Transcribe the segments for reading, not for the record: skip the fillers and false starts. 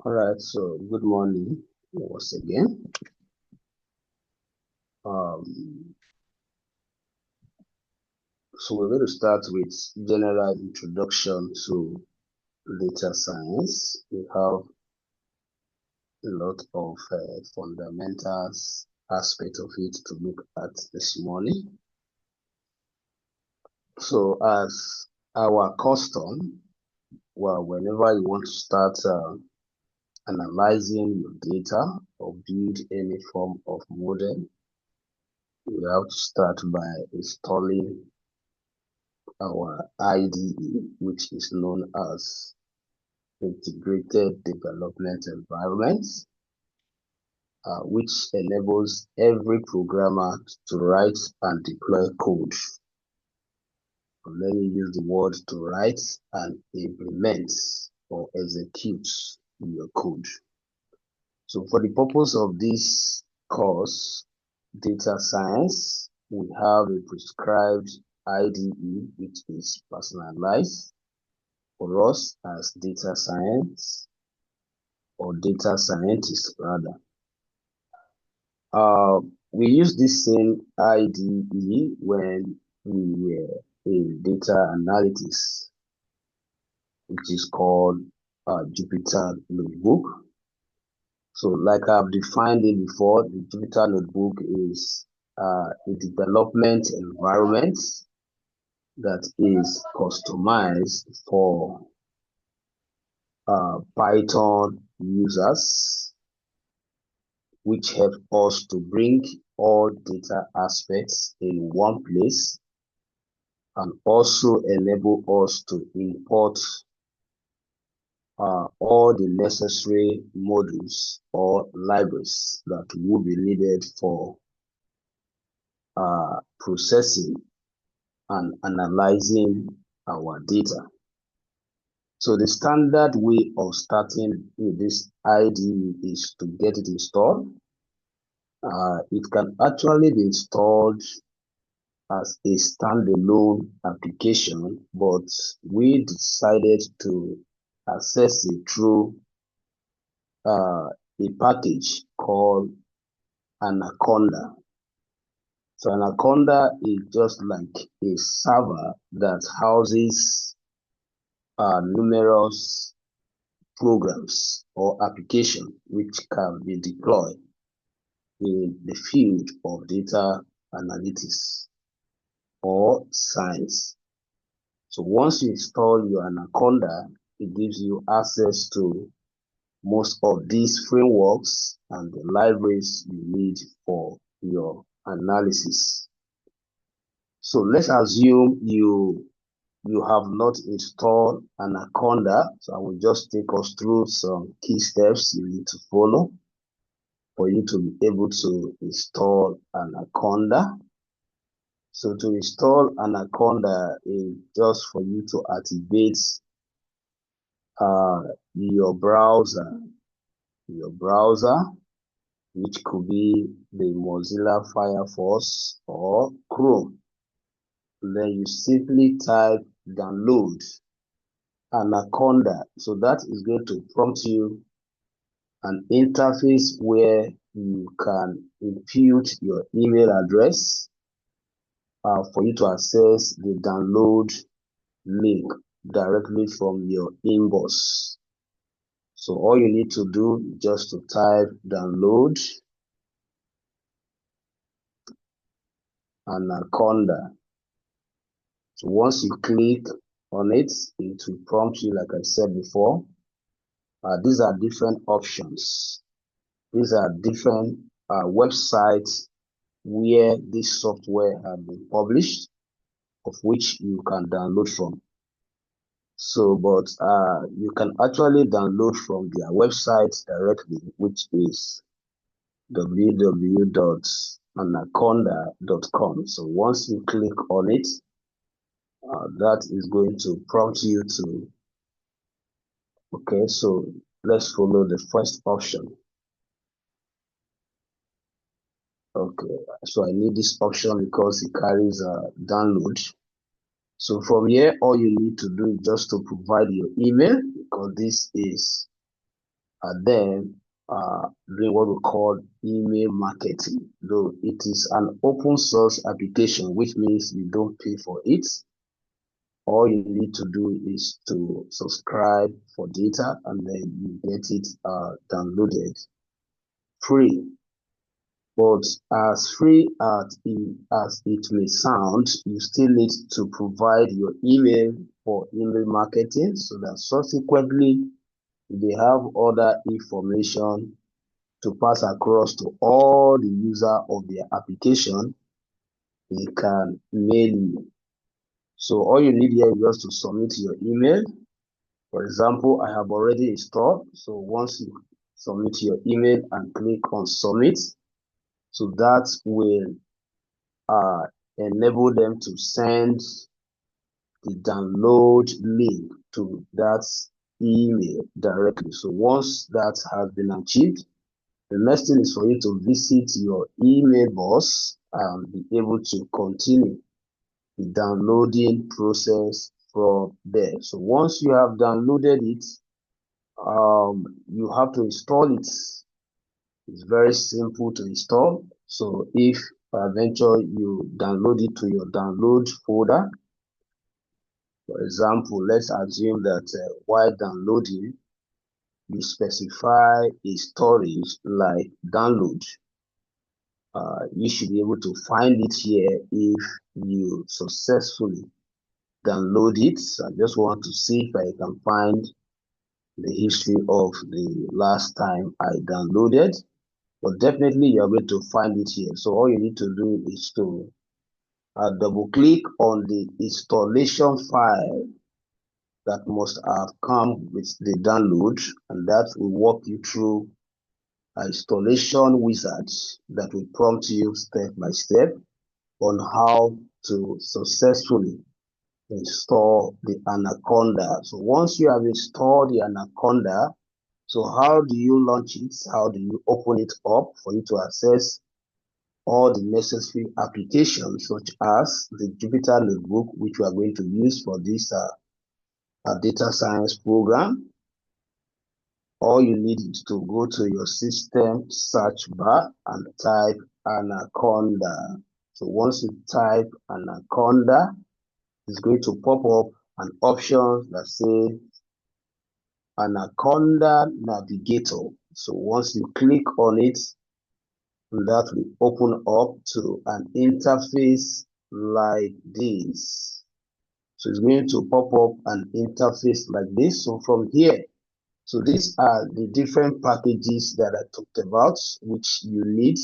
All right, so good morning once again. Um, so we're going to start with general introduction to data science. We have a lot of fundamentals aspect of it to look at this morning. So as our custom, well, whenever you want to start analyzing your data or build any form of model, you have to start by installing our IDE, which is known as Integrated Development Environment, which enables every programmer to write and deploy code. So let me use the word to write and implement or execute your code. So for the purpose of this course, data science, we have a prescribed IDE, which is personalized for us as data science or data scientists rather. We use this same IDE when we were in data analytics, which is called Jupyter Notebook. So like I've defined it before, the Jupyter Notebook is a development environment that is customized for Python users, which help us to bring all data aspects in one place and also enable us to import all the necessary modules or libraries that will be needed for processing and analyzing our data. So the standard way of starting with this IDE is to get it installed. It can actually be installed as a standalone application, but we decided to access it through a package called Anaconda. So Anaconda is just like a server that houses numerous programs or applications which can be deployed in the field of data analytics or science. So once you install your Anaconda, it gives you access to most of these frameworks and the libraries you need for your analysis. So let's assume you have not installed Anaconda. So I will just take us through some key steps you need to follow for you to be able to install Anaconda. So to install Anaconda is just for you to activate your browser, which could be the Mozilla Firefox or Chrome. Then you simply type download Anaconda. So that is going to prompt you an interface where you can input your email address for you to access the download link directly from your inbox. So all you need to do is just to type download Anaconda. So once you click on it, it will prompt you, like I said before. These are different options. These are different websites where this software has been published, of which you can download from. So, but you can actually download from their website directly, which is www.anaconda.com. So once you click on it, that is going to prompt you to, okay, so let's follow the first option. Okay, so I need this option because it carries a download. So from here, all you need to do is just to provide your email, because this is are then doing what we call email marketing. Though it is an open source application, which means you don't pay for it. All you need to do is to subscribe for data and then you get it downloaded free. But as free as it may sound, you still need to provide your email for email marketing so that subsequently they have other information to pass across to all the user of their application. They can mail you. So all you need here is just to submit your email. For example, I have already installed. So once you submit your email and click on submit, so that will enable them to send the download link to that email directly. So once that has been achieved, the next thing is for you to visit your email box and be able to continue the downloading process from there. So once you have downloaded it, you have to install it. It's very simple to install. So if peradventure you download it to your download folder, for example, let's assume that while downloading, you specify a storage like download. You should be able to find it here if you successfully download it. So I just want to see if I can find the history of the last time I downloaded. But definitely you're going to find it here. So all you need to do is to double click on the installation file that must have come with the download, and that will walk you through an installation wizard that will prompt you step by step on how to successfully install the Anaconda. So once you have installed the Anaconda, so how do you launch it? How do you open it up for you to access all the necessary applications such as the Jupyter Notebook, which we are going to use for this data science program? All you need is to go to your system search bar and type Anaconda. So once you type Anaconda, it's going to pop up an option that says Anaconda Navigator. So once you click on it, that will open up to an interface like this. So it's going to pop up an interface like this. So from here, so these are the different packages that I talked about, which you need,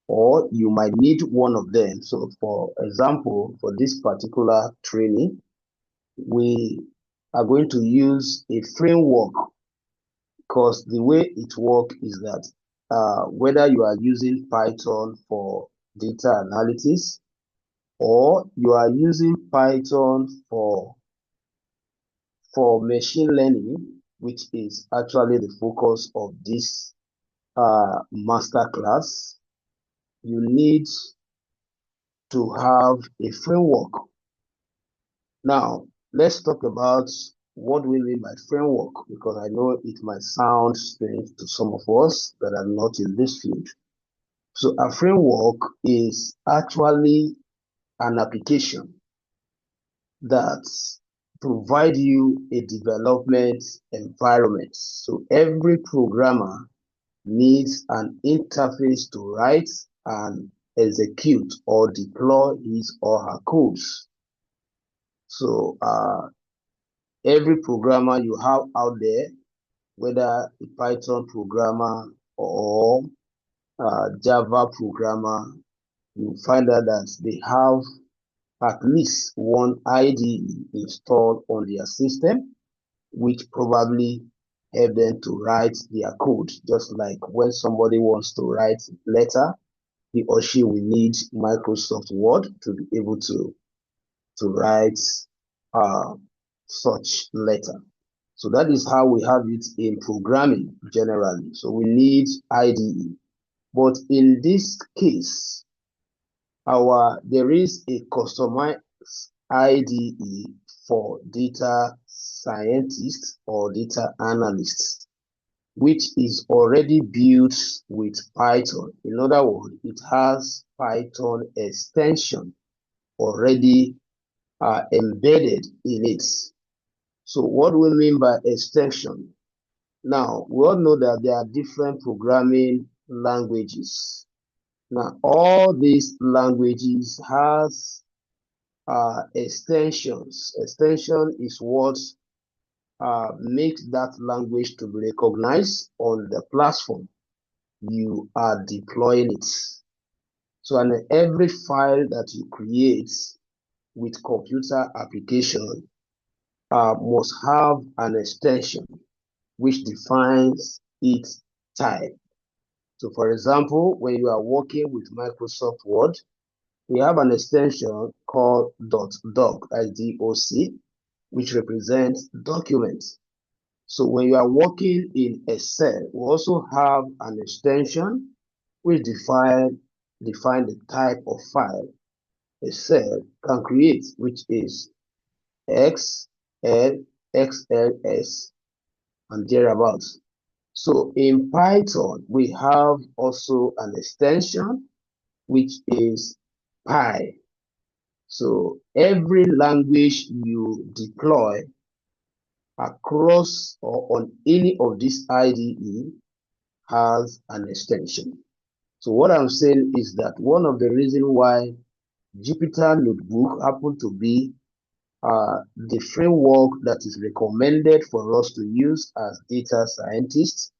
or you might need one of them. So for example, for this particular training, we are going to use a framework, because the way it works is that whether you are using Python for data analysis or you are using Python for machine learning, which is actually the focus of this master class, you need to have a framework. Now, let's talk about what we mean by framework, because I know it might sound strange to some of us that are not in this field. So a framework is actually an application that provide you a development environment. So every programmer needs an interface to write and execute or deploy his or her codes. So every programmer you have out there, whether a Python programmer or Java programmer, you find out that they have at least one IDE installed on their system, which probably help them to write their code. Just like when somebody wants to write letter, he or she will need Microsoft Word to be able to write uh, such letter. So that is how we have it in programming generally. So we need IDE. But in this case, there is a customized IDE for data scientists or data analysts. which is already built with Python. In other words, it has Python extension already embedded in it. So what do we mean by extension? Now, we all know that there are different programming languages. Now, all these languages has extensions. Extension is what makes that language to be recognized on the platform you are deploying it. So, and every file that you create with computer application must have an extension which defines its type. So, for example, when you are working with Microsoft Word, we have an extension called .doc, that's D-O-C, which represents documents. So when you are working in Excel, we also have an extension which define the type of file Excel can create, which is XL, XLS, and thereabouts. So in Python, we have also an extension which is Py. So every language you deploy across or on any of these IDE has an extension. So what I'm saying is that one of the reasons why Jupyter Notebook happened to be the framework that is recommended for us to use as data scientists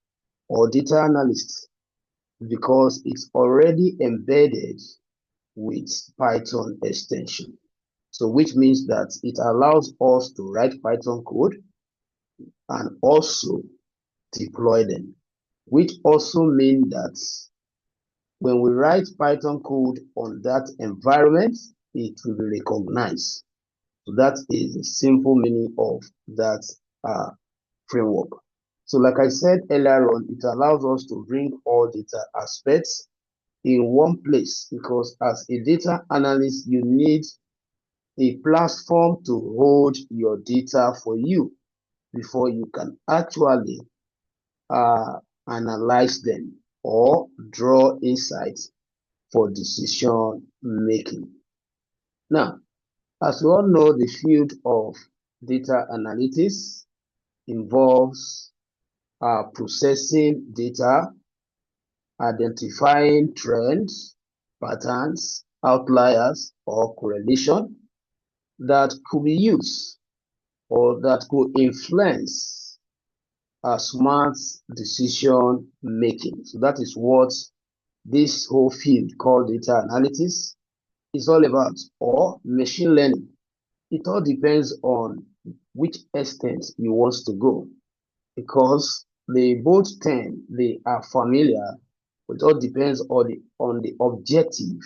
or data analysts, because it's already embedded with Python extension. So which means that it allows us to write Python code and also deploy them, which also means that when we write Python code on that environment, it will be recognized. So that is the simple meaning of that framework. So like I said earlier on, it allows us to bring all data aspects in one place, because as a data analyst, you need a platform to hold your data for you before you can actually analyze them or draw insights for decision making. Now, as we all know, the field of data analytics involves processing data, identifying trends, patterns, outliers, or correlation that could be used or that could influence smart decision making. So that is what this whole field called data analytics is all about, or machine learning. It all depends on which extent you want to go, because they both term they are familiar, but it all depends on the objective.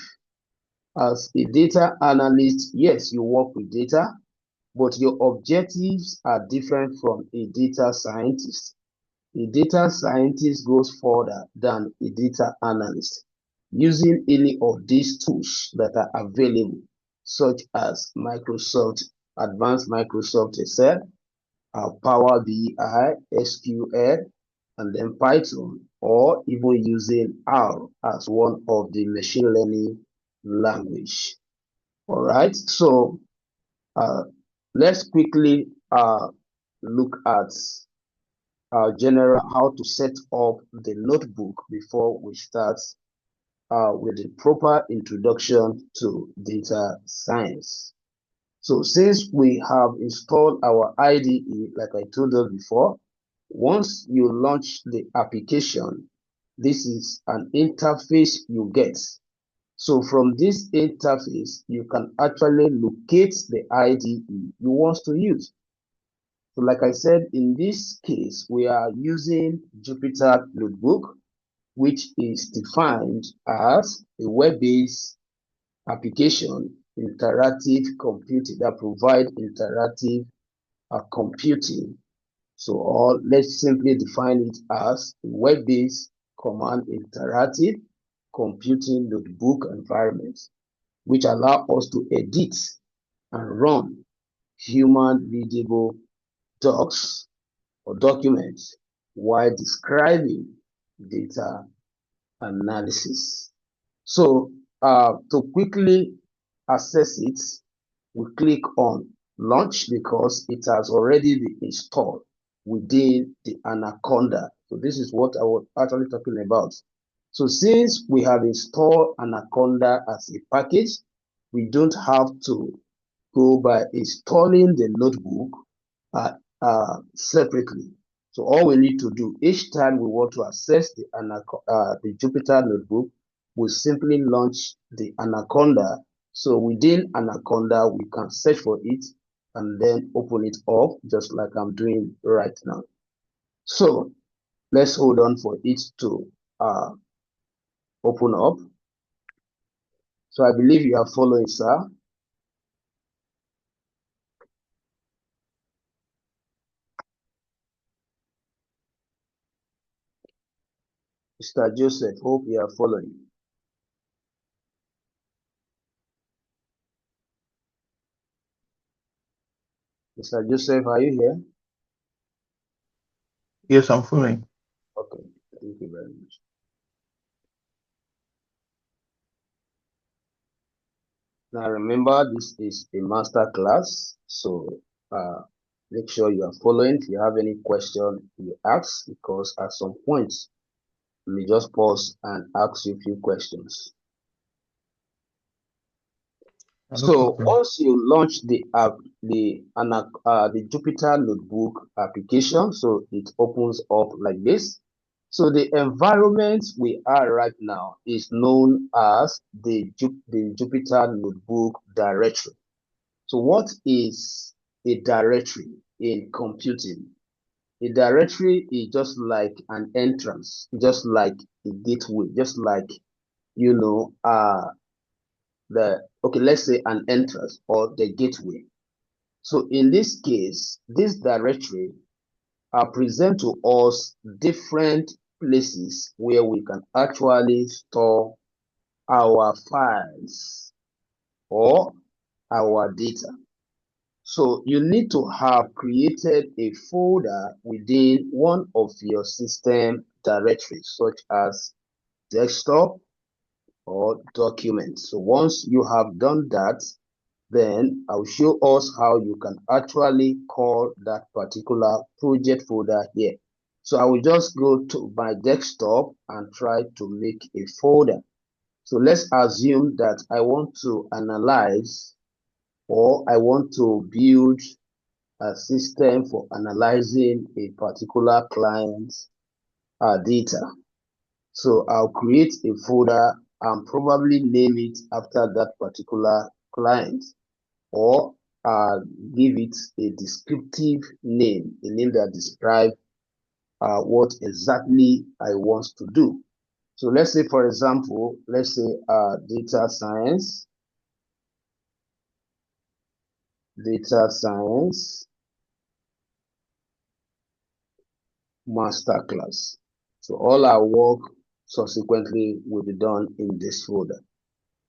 As a data analyst, yes, you work with data, but your objectives are different from a data scientist. A data scientist goes further than a data analyst, using any of these tools that are available, such as Advanced Microsoft Excel, Power BI, SQL, and then Python, or even using R as one of the machine learning language. All right, so uh, let's quickly look at general how to set up the notebook before we start with the proper introduction to data science. So since we have installed our IDE, like I told you before, once you launch the application, this is an interface you get. So from this interface, you can actually locate the IDE you want to use. So like I said, in this case, we are using Jupyter Notebook, which is defined as a web-based application, interactive computing that provide interactive computing. So, or let's simply define it as a web-based command interactive computing notebook environment, which allow us to edit and run human readable docs or documents while describing data analysis. So to quickly access it, we click on launch because it has already been installed within the Anaconda. So this is what I was actually talking about. So since we have installed Anaconda as a package, we don't have to go by installing the notebook uh, separately. So all we need to do each time we want to access the Jupyter notebook, we simply launch the Anaconda. So within Anaconda, we can search for it and then open it up just like I'm doing right now. So let's hold on for it to open up. So I believe you are following, sir. Mr. Joseph, hope you are following. Mr. Joseph, are you here? Yes, I'm following. Okay, thank you very much. Now remember, this is a master class, so uh, make sure you are following. If you have any question, you ask, because at some point, you may just pause and ask you a few questions. No So problem. once you launch the app, the Jupyter Notebook application, so it opens up like this. So the environment we are right now is known as the Jupyter Notebook directory. So what is a directory in computing? A directory is just like an entrance, just like a gateway, just like, you know, let's say an entrance or the gateway. So in this case, this directory present to us different places where we can actually store our files or our data. So you need to have created a folder within one of your system directories, such as desktop or documents. So once you have done that, then I'll show us how you can actually call that particular project folder here. So I will just go to my desktop and try to make a folder. So let's assume that I want to analyze, or I want to build a system for analyzing a particular client's data. So I'll create a folder and probably name it after that particular client, or uh, give it a descriptive name, a name that describes what exactly I want to do. So let's say, for example, let's say data science masterclass. So all our work subsequently will be done in this folder.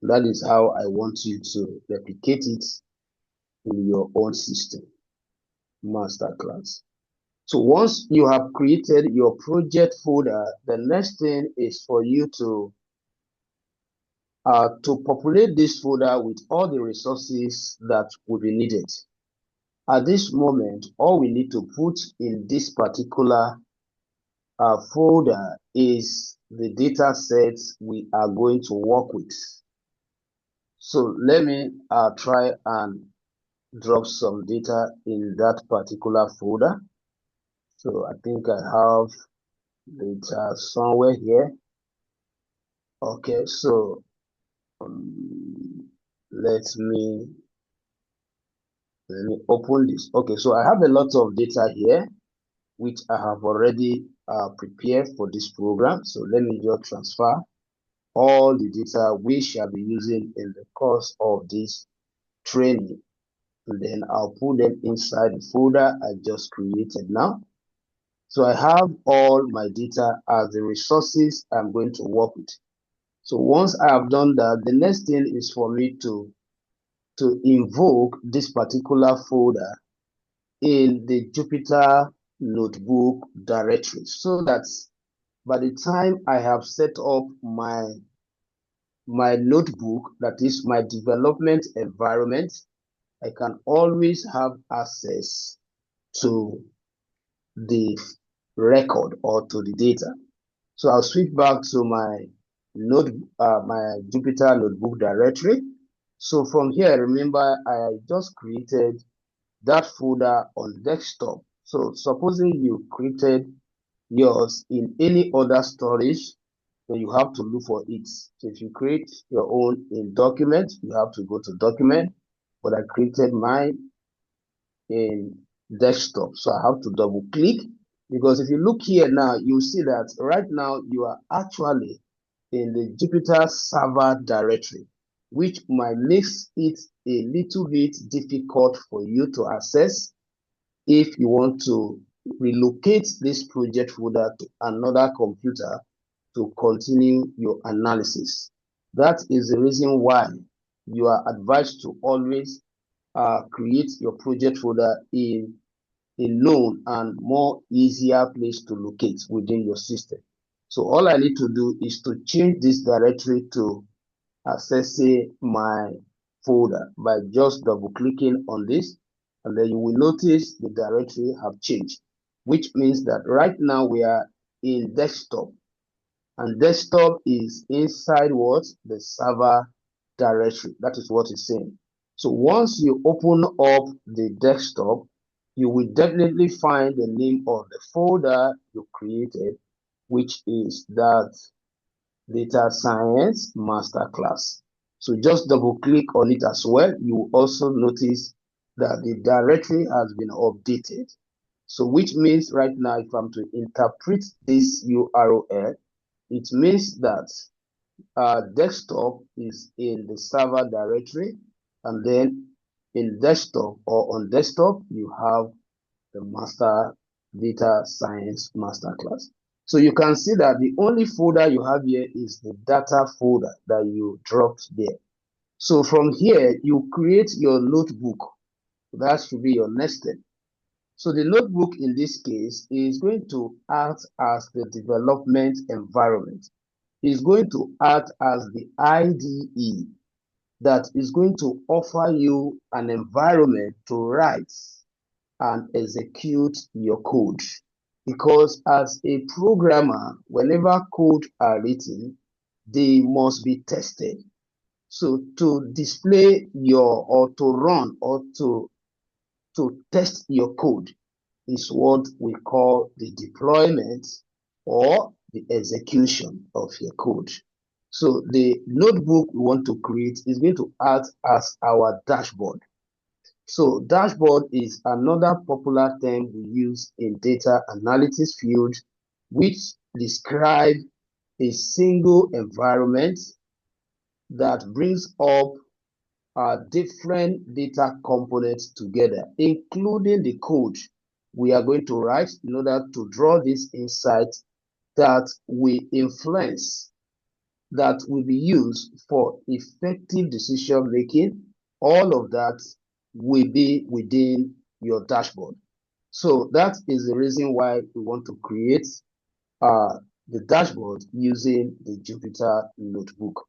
That is how I want you to replicate it in your own system, masterclass. So once you have created your project folder, the next thing is for you to populate this folder with all the resources that will be needed. At this moment, all we need to put in this particular folder is the data sets we are going to work with. So let me try and drop some data in that particular folder. So I think I have data somewhere here. Okay, so um, let me open this. Okay, so I have a lot of data here which I have already prepared for this program. So let me just transfer all the data we shall be using in the course of this training. And then I'll put them inside the folder I just created now. So I have all my data as the resources I'm going to work with. So once I have done that, the next thing is for me to invoke this particular folder in the Jupyter notebook directory, so that by the time I have set up my notebook, that is my development environment, I can always have access to the record or to the data. So I'll switch back to my Jupyter notebook directory. So from here, remember, I just created that folder on desktop. So supposing you created yours in any other storage, then you have to look for it. So if you create your own in document, you have to go to document, but I created mine in desktop. So I have to double click, because if you look here now, you see that right now you are actually in the Jupyter server directory, which might make it a little bit difficult for you to access if you want to relocate this project folder to another computer to continue your analysis. That is the reason why you are advised to always create your project folder in a known and more easier place to locate within your system. So all I need to do is to change this directory to accessing my folder by just double clicking on this, and then you will notice the directory have changed, which means that right now we are in desktop, and desktop is inside what? The server directory. That is what it's saying. So once you open up the desktop, you will definitely find the name of the folder you created, which is that Data Science Masterclass. So just double click on it as well. You will also notice that the directory has been updated. So which means right now, if I'm to interpret this URL, it means that desktop is in the server directory, and then in desktop or on desktop, you have the master data science masterclass. So you can see that the only folder you have here is the data folder that you dropped there. So from here, you create your notebook. That should be your next step. So the notebook in this case is going to act as the development environment. It's going to act as the IDE that is going to offer you an environment to write and execute your code. Because as a programmer, whenever code are written, they must be tested. So to display your or to run or to test your code is what we call the deployment or the execution of your code. So the notebook we want to create is going to act as our dashboard. So dashboard is another popular term we use in data analytics field, which describe a single environment that brings up different data components together, including the code we are going to write in order to draw this insight that will influence, that will be used for effective decision making. All of that will be within your dashboard. So that is the reason why we want to create uh, the dashboard using the Jupyter notebook.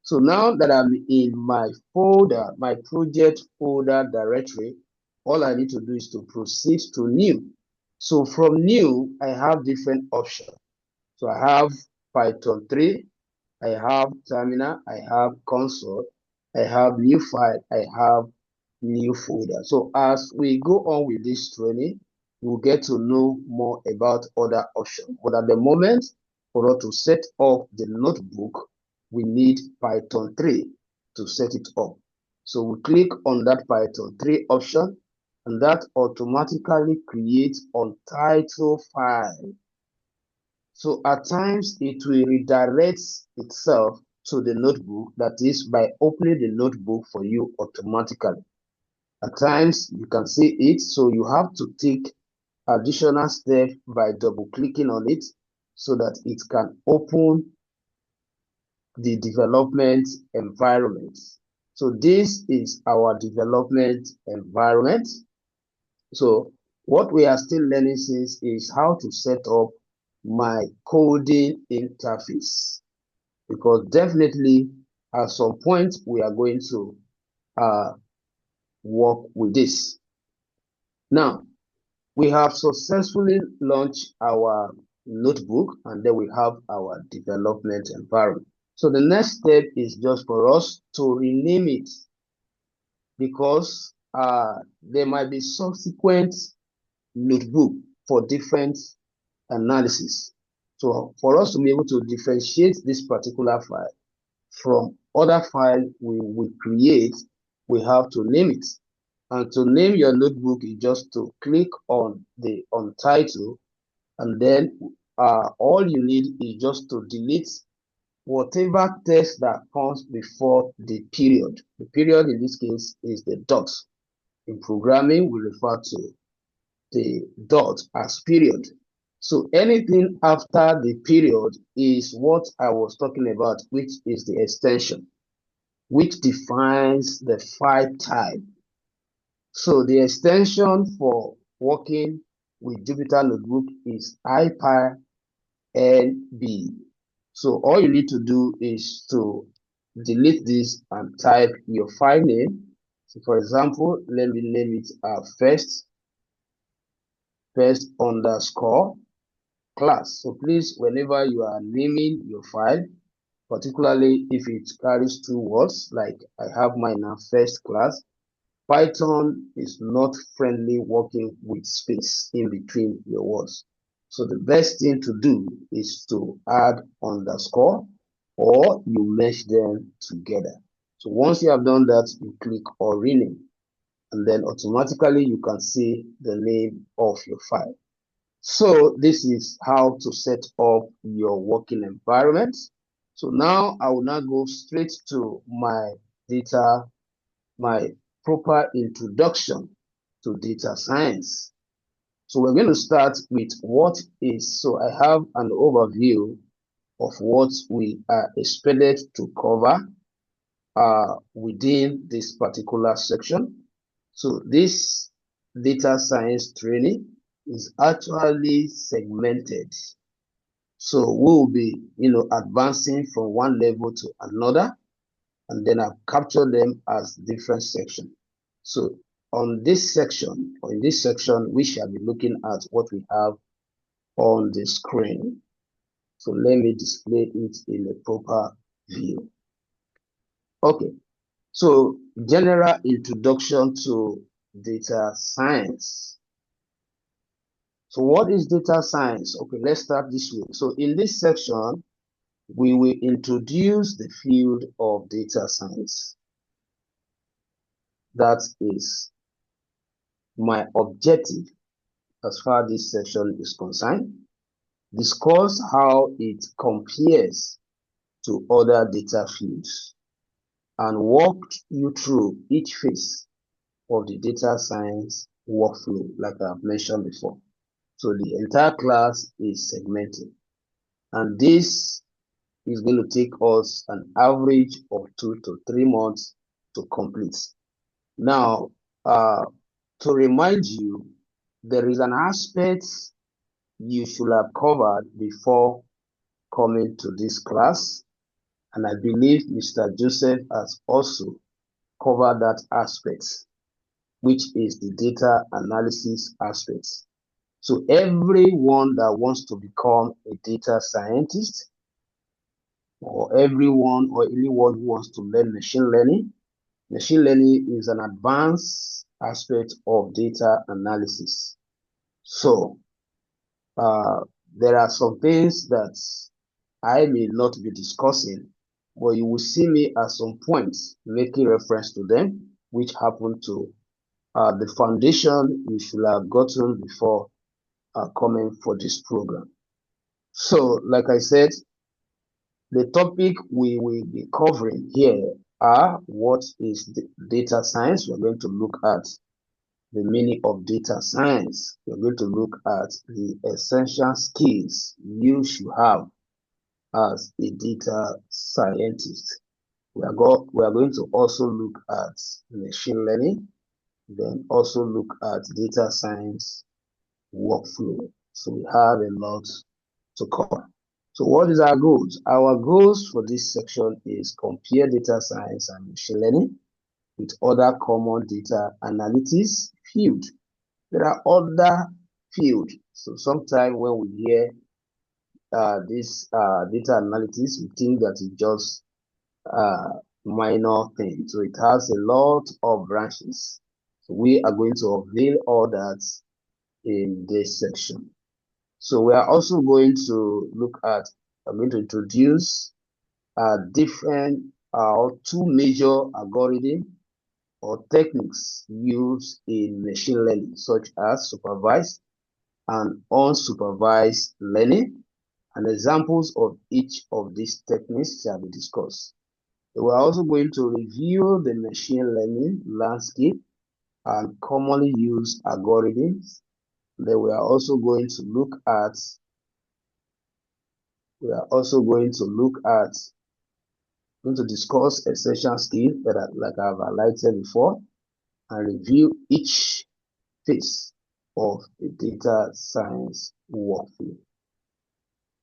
So now that I'm in my folder, my project folder directory, all I need to do is to proceed to new. So from new, I have different options. So I have Python 3, I have terminal, I have console, I have new file, I have new folder. So as we go on with this training, we'll get to know more about other options. But at the moment, for us to set up the notebook, we need Python 3 to set it up. So we click on that Python 3 option, and that automatically creates untitled file. So at times it will redirect itself to the notebook, that is by opening the notebook for you automatically. At times you can see it, so you have to take additional steps by double clicking on it so that it can open the development environment. So this is our development environment. So What we are still learning since is how to set up my coding interface, because definitely at some point we are going to work with this. Now, we have successfully launched our notebook, and then we have our development environment. So the next step is just for us to rename it, because there might be subsequent notebook for different analysis. So for us to be able to differentiate this particular file from other files we will create, we have to name it. And to name your notebook is just to click on the title, and then all you need is just to delete whatever text that comes before the period. The period in this case is the dot. In programming, we refer to the dot as period. So anything after the period is what I was talking about, which is the extension, which defines the file type. So the extension for working with Jupyter Notebook is IPyNB. So all you need to do is to delete this and type your file name. So for example, let me name it first underscore class. So please, whenever you are naming your file, particularly if it carries two words, like I have mine now, first class, Python is not friendly working with space in between your words. So the best thing to do is to add underscore, or you mesh them together. So once you have done that, you click on rename, and then automatically you can see the name of your file. So this is how to set up your working environment. So now I will now go straight to my proper introduction to data science. So we're going to start with what is. So I have an overview of what we are expected to cover within this particular section. So this data science training is actually segmented. So we'll be, advancing from one level to another, and then I've captured them as different sections. So on this section, or in this section, we shall be looking at what we have on the screen. So let me display it in a proper view. Okay, so general introduction to data science. So what is data science? Okay, let's start this way. So in this section, we will introduce the field of data science. That is my objective as far as this section is concerned. Discuss how it compares to other data fields, and walk you through each phase of the data science workflow, like I've mentioned before. So the entire class is segmented, and this is going to take us an average of 2 to 3 months to complete. Now, to remind you, there is an aspect you should have covered before coming to this class, and I believe Mr. Joseph has also covered that aspect, which is the data analysis aspect. So everyone that wants to become a data scientist, or everyone or anyone who wants to learn machine learning is an advanced aspect of data analysis. So there are some things that I may not be discussing, but you will see me at some points making reference to them, which happen to the foundation you should have gotten before coming for this program. So, like I said, the topic we will be covering here are what is data science. We're going to look at the meaning of data science. We're going to look at the essential skills you should have as a data scientist. We are going to also look at machine learning, then also look at data science, workflow. So we have a lot to cover. So what is our goals? Our goals for this section is compare data science and machine learning with other common data analytics field. There are other fields. So sometimes when we hear this data analytics, we think that it's just minor thing. So it has a lot of branches. So we are going to unveil all that in this section. So we are also going to look at, I'm going to introduce different two major algorithms or techniques used in machine learning, such as supervised and unsupervised learning, and examples of each of these techniques shall be discussed. We're also going to review the machine learning landscape and commonly used algorithms. Then we are also going to look at going to discuss essential skills that are, like I've highlighted before, and review each phase of the data science workflow.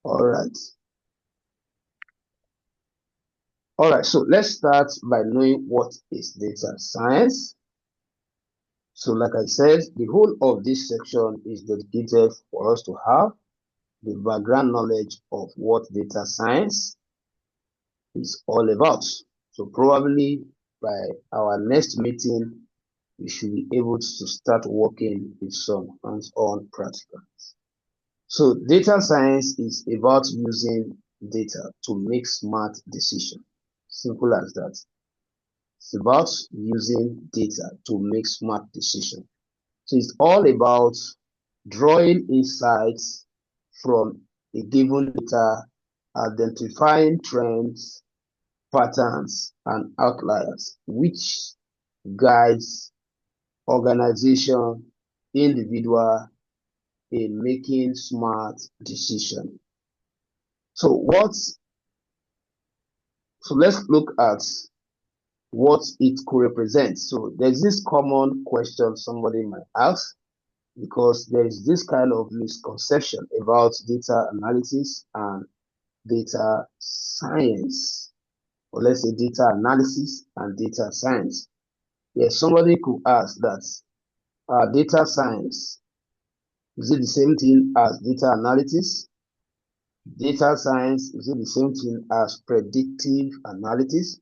All right. All right, so let's start by knowing what is data science. So like I said, the whole of this section is dedicated for us to have the background knowledge of what data science is all about. So probably by our next meeting, we should be able to start working with some hands-on practicals. So data science is about using data to make smart decisions. Simple as that. It's about using data to make smart decisions. So it's all about drawing insights from a given data, identifying trends, patterns, and outliers, which guides organization, individual in making smart decisions. So let's look at what it could represent. So there's this common question somebody might ask, because there is this kind of misconception about data analysis and data science, or let's say data analysis and data science. Yes, somebody could ask that data science, is it the same thing as data analysis? Data science, is it the same thing as predictive analytics?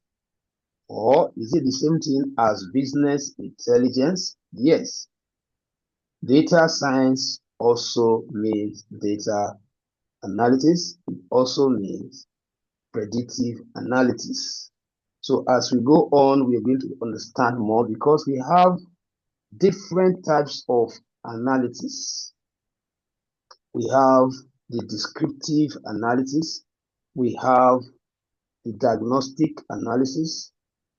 Or is it the same thing as business intelligence? Yes. Data science also means data analytics. It also means predictive analytics. So as we go on, we are going to understand more, because we have different types of analytics. We have the descriptive analysis. We have the diagnostic analysis.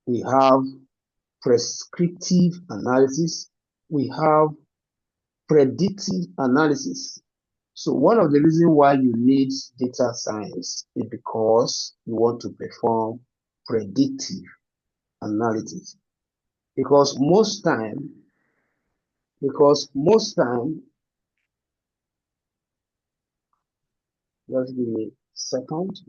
We have prescriptive analysis. We have predictive analysis. So one of the reasons why you need data science is because you want to perform predictive analytics. Because most time, just give me a second.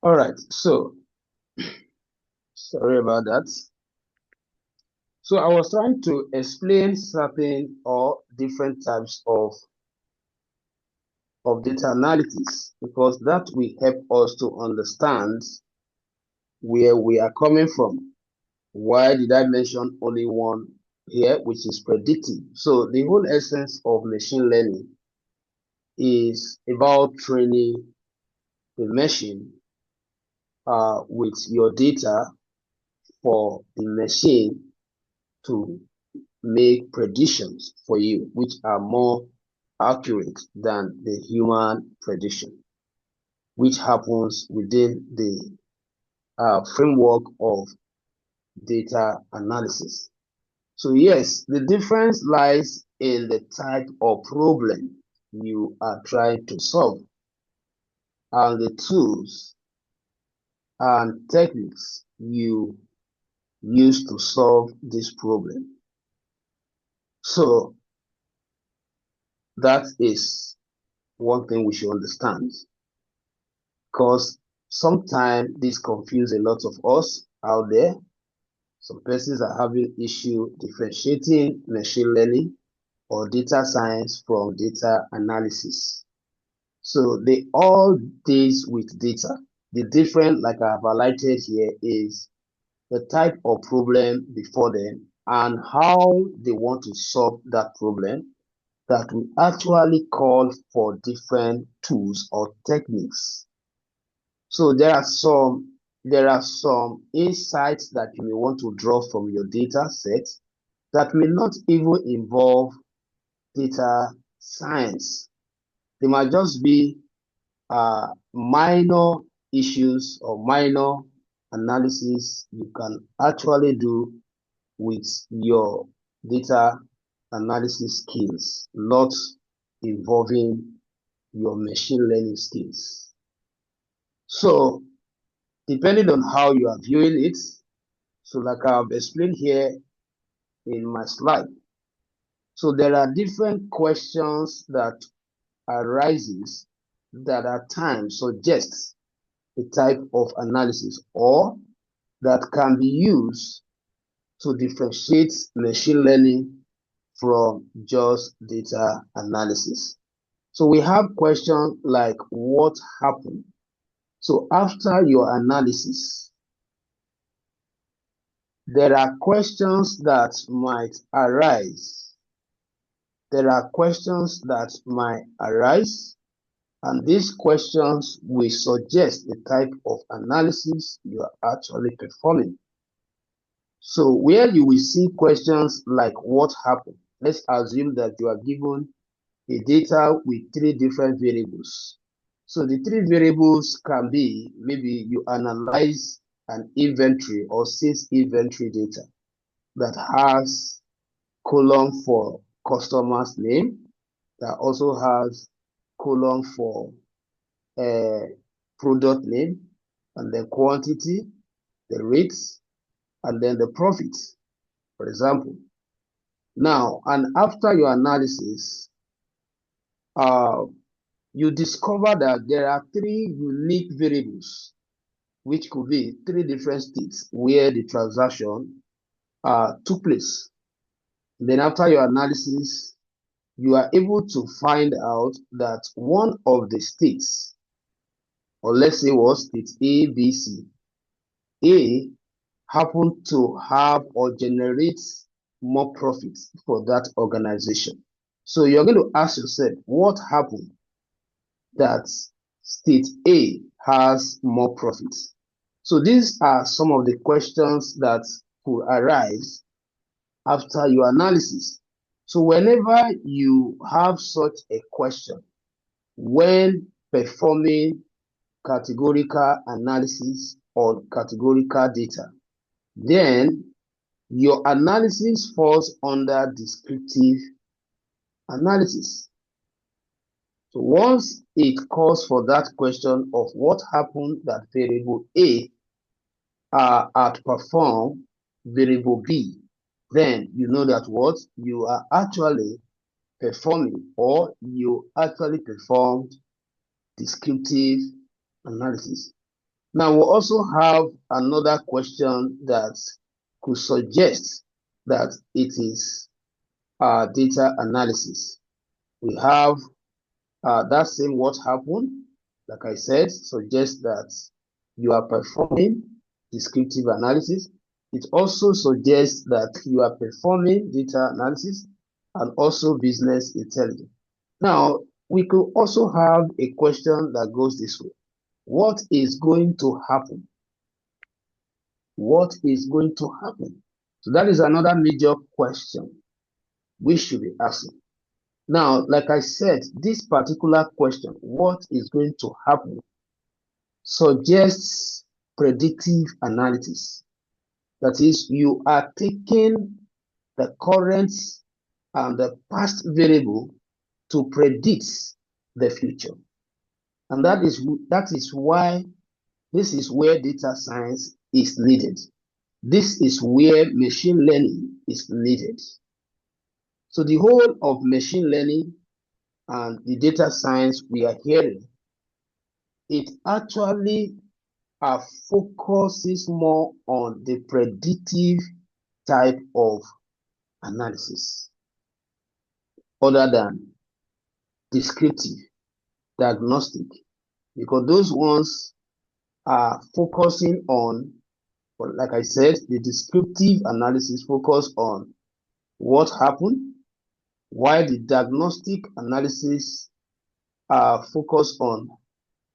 All right, so sorry about that. So I was trying to explain certain or different types of of data analysis, because that will help us to understand where we are coming from. Why did I mention only one here, which is predictive? So the whole essence of machine learning is about training the machine with your data for the machine to make predictions for you, which are more accurate than the human prediction, which happens within the framework of data analysis. So yes, the difference lies in the type of problem you are trying to solve and the tools and techniques you use to solve this problem. So that is one thing we should understand, because sometimes this confuses a lot of us out there. Some persons are having issue differentiating machine learning or data science from data analysis. So they all deals with data. The difference, like I have highlighted here, is the type of problem before them and how they want to solve that problem that will actually call for different tools or techniques. So there are some insights that you may want to draw from your data set that may not even involve data science. They might just be minor issues or minor analysis you can actually do with your data analysis skills, not involving your machine learning skills. So, depending on how you are viewing it, so like I've explained here in my slide, so there are different questions that arises that at times suggest a type of analysis or that can be used to differentiate machine learning from just data analysis. So we have questions like what happened? So after your analysis, there are questions that might arise. There are questions that might arise, and these questions will suggest the type of analysis you are actually performing. So where you will see questions like what happened, let's assume that you are given a data with three different variables. So the three variables can be, maybe you analyze an inventory or sales inventory data that has column for customer's name, that also has column for product name, and then quantity, the rates, and then the profits, for example. Now, and after your analysis, uh, you discover that there are three unique variables, which could be three different states where the transaction took place. Then after your analysis, you are able to find out that one of the states, or let's say was state A, B, C, A happen to have or generate more profits for that organization. So you're going to ask yourself, what happened that state A has more profits? So these are some of the questions that could arise after your analysis. So whenever you have such a question, when performing categorical analysis on categorical data, then your analysis falls under descriptive analysis. So once it calls for that question of what happened that variable A outperformed variable B, then you know that what you are actually performing, or you actually performed descriptive analysis. Now we also have another question that could suggest that it is data analysis. We have That same what happened, like I said, suggests that you are performing descriptive analysis. It also suggests that you are performing data analysis and also business intelligence. Now, we could also have a question that goes this way. What is going to happen? What is going to happen? So that is another major question we should be asking. Now, like I said, this particular question, what is going to happen, suggests predictive analysis. That is, you are taking the current and the past variable to predict the future. And that is why this is where data science is needed. This is where machine learning is needed. So the whole of machine learning and the data science we are hearing, it actually focuses more on the predictive type of analysis other than descriptive, diagnostic, because those ones are focusing on, like I said, the descriptive analysis focus on what happened, while the diagnostic analysis are focused on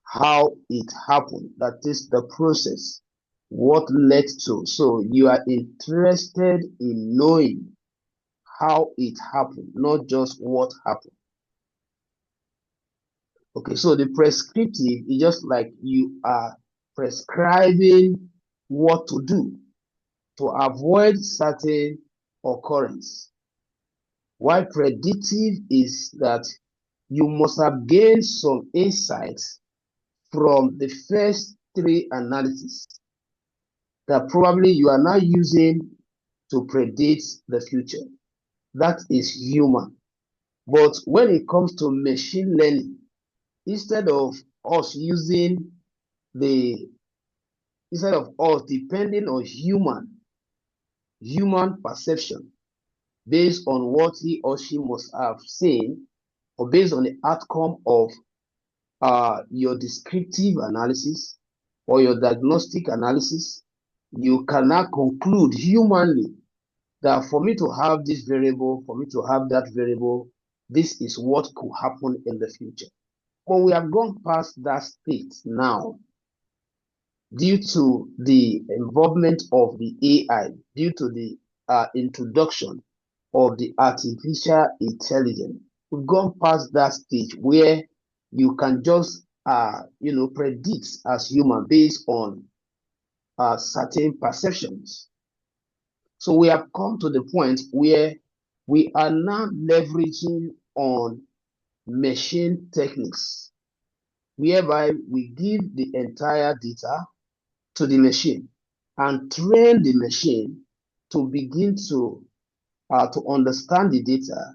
how it happened, that is the process, what led to. So you are interested in knowing how it happened, not just what happened. Okay, so the prescriptive is just like you are prescribing what to do to avoid certain occurrence. While predictive is that you must have gained some insights from the first three analyses that probably you are now using to predict the future. That is human. But when it comes to machine learning, instead of us using the, instead of us depending on human perception based on what he or she must have seen, or based on the outcome of your descriptive analysis or your diagnostic analysis, you cannot conclude humanly that for me to have this variable, for me to have that variable, this is what could happen in the future. But we have gone past that state now due to the involvement of the AI, due to the introduction of the artificial intelligence. We've gone past that stage where you can just, predict as human based on certain perceptions. So we have come to the point where we are now leveraging on machine techniques, whereby we give the entire data to the machine and train the machine to begin to understand the data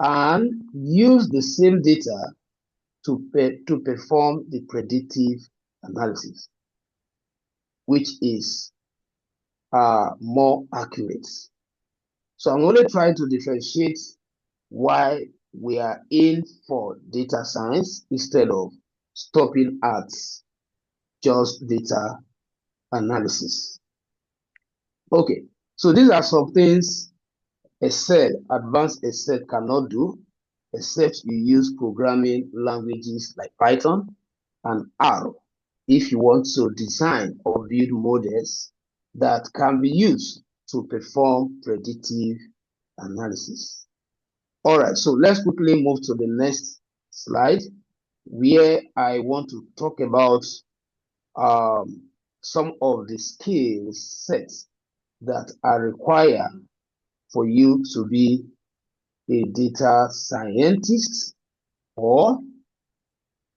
and use the same data to perform the predictive analysis, which is more accurate. So I'm only trying to differentiate why we are in for data science instead of stopping at just data analysis. Okay, so these are some things advanced Excel cannot do, except you use programming languages like Python and R if you want to design or build models that can be used to perform predictive analysis. All right, so let's quickly move to the next slide, where I want to talk about some of the skill sets that are required for you to be a data scientist or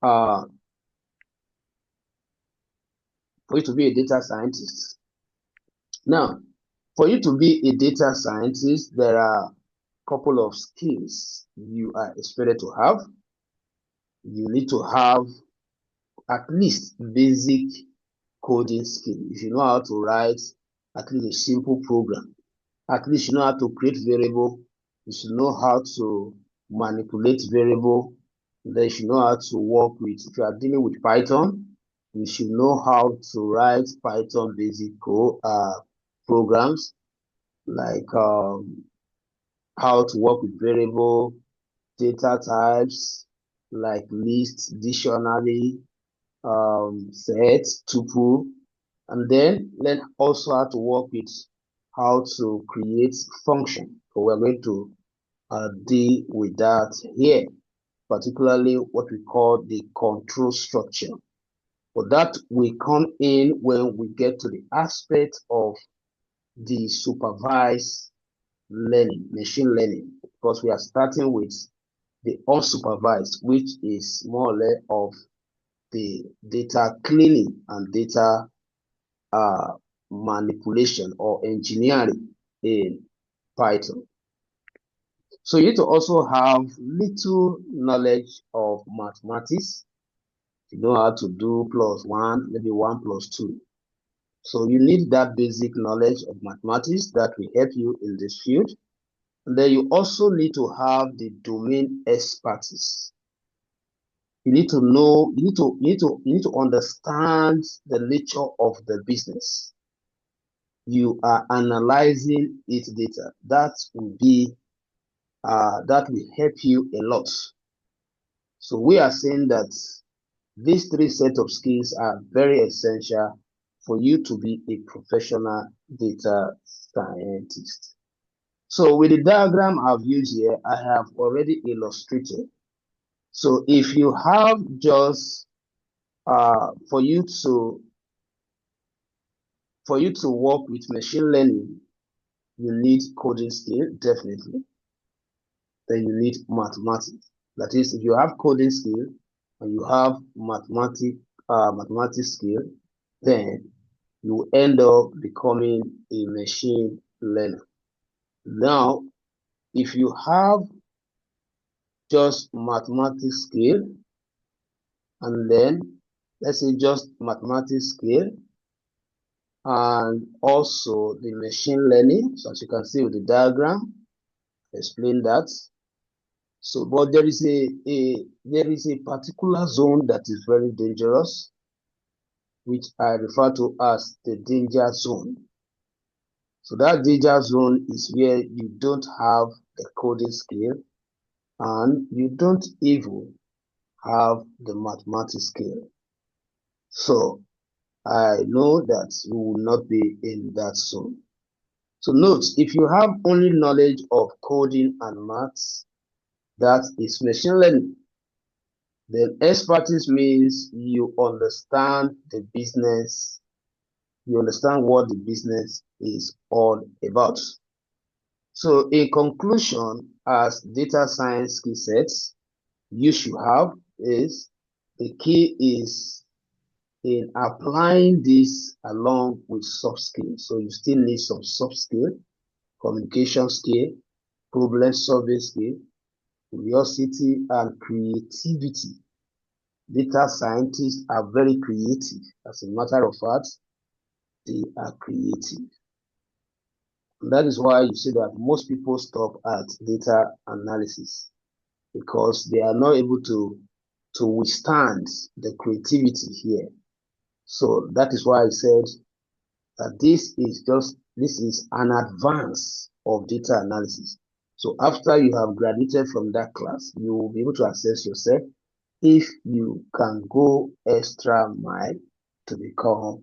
for you to be a data scientist. Now, for you to be a data scientist, there are a couple of skills you are expected to have. You need to have at least basic coding skill. If you know how to write at least a simple program, at least you know how to create variable, you should know how to manipulate variable, Then you should know how to work with, if you are dealing with Python, you should know how to write Python basic programs, like how to work with variable data types, like list, dictionary, set, tuple, and then learn also how to work with how to create function. So we're going to deal with that here, particularly what we call the control structure. But that will come in when we get to the aspect of the supervised learning, machine learning, because we are starting with the unsupervised, which is more or less of the data cleaning and data uh, manipulation or engineering in Python. So you need to also have little knowledge of mathematics. You know how to do plus one, maybe one plus two. So you need that basic knowledge of mathematics that will help you in this field. And then you also need to have the domain expertise. You need to know, you need to understand the nature of the business. You are analyzing its data. That will help you a lot. So we are saying that these three sets of skills are very essential for you to be a professional data scientist. So with the diagram I've used here, I have already illustrated. So if you have just for you to work with machine learning, you need coding skill, definitely. Then you need mathematics. That is, if you have coding skill and you have mathematics skill, then you end up becoming a machine learner. Now, if you have just mathematics skill, and then let's say just mathematics skill, and also the machine learning, so as you can see with the diagram, explain that. So, but there is a particular zone that is very dangerous, which I refer to as the danger zone. So that danger zone is where you don't have the coding skill and you don't even have the mathematics skill. So I know that you will not be in that zone. So note, if you have only knowledge of coding and maths, that is machine learning. Then expertise means you understand the business, you understand what the business is all about. So in conclusion, as data science skill sets you should have is the key is in applying this along with soft skills. So you still need some soft skill, communication skill, problem solving skill, curiosity and creativity. Data scientists are very creative. As a matter of fact, they are creative. And that is why you see that most people stop at data analysis because they are not able to withstand the creativity here. So that is why I said that this is an advance of data analysis. So after you have graduated from that class, you will be able to assess yourself if you can go extra mile to become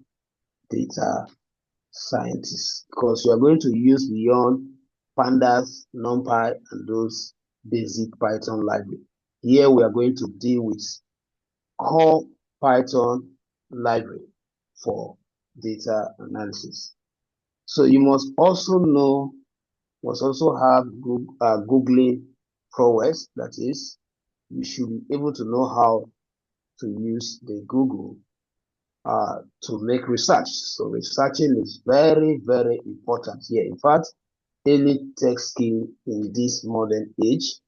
data scientists, because you are going to use beyond pandas, numpy, and those basic Python library. Here we are going to deal with core Python library for data analysis. So you must also have Googling prowess. That is, you should be able to know how to use the Google to make research. So researching is very, very important here. In fact, any tech skill in this modern age,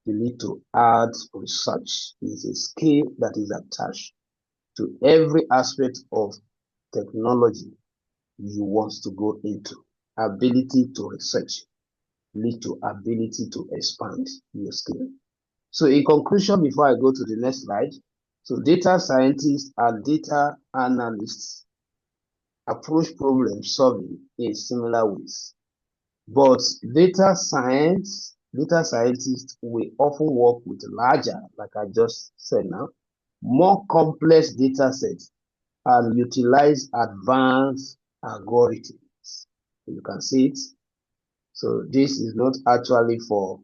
you need to add research. It's a skill that is attached to every aspect of technology you want to go into. Ability to research lead to ability to expand your skill. So in conclusion, before I go to the next slide, so data scientists and data analysts approach problem solving in similar ways. But data scientists will often work with larger, like I just said now, more complex data sets and utilize advanced algorithms. You can see it. So this is not actually for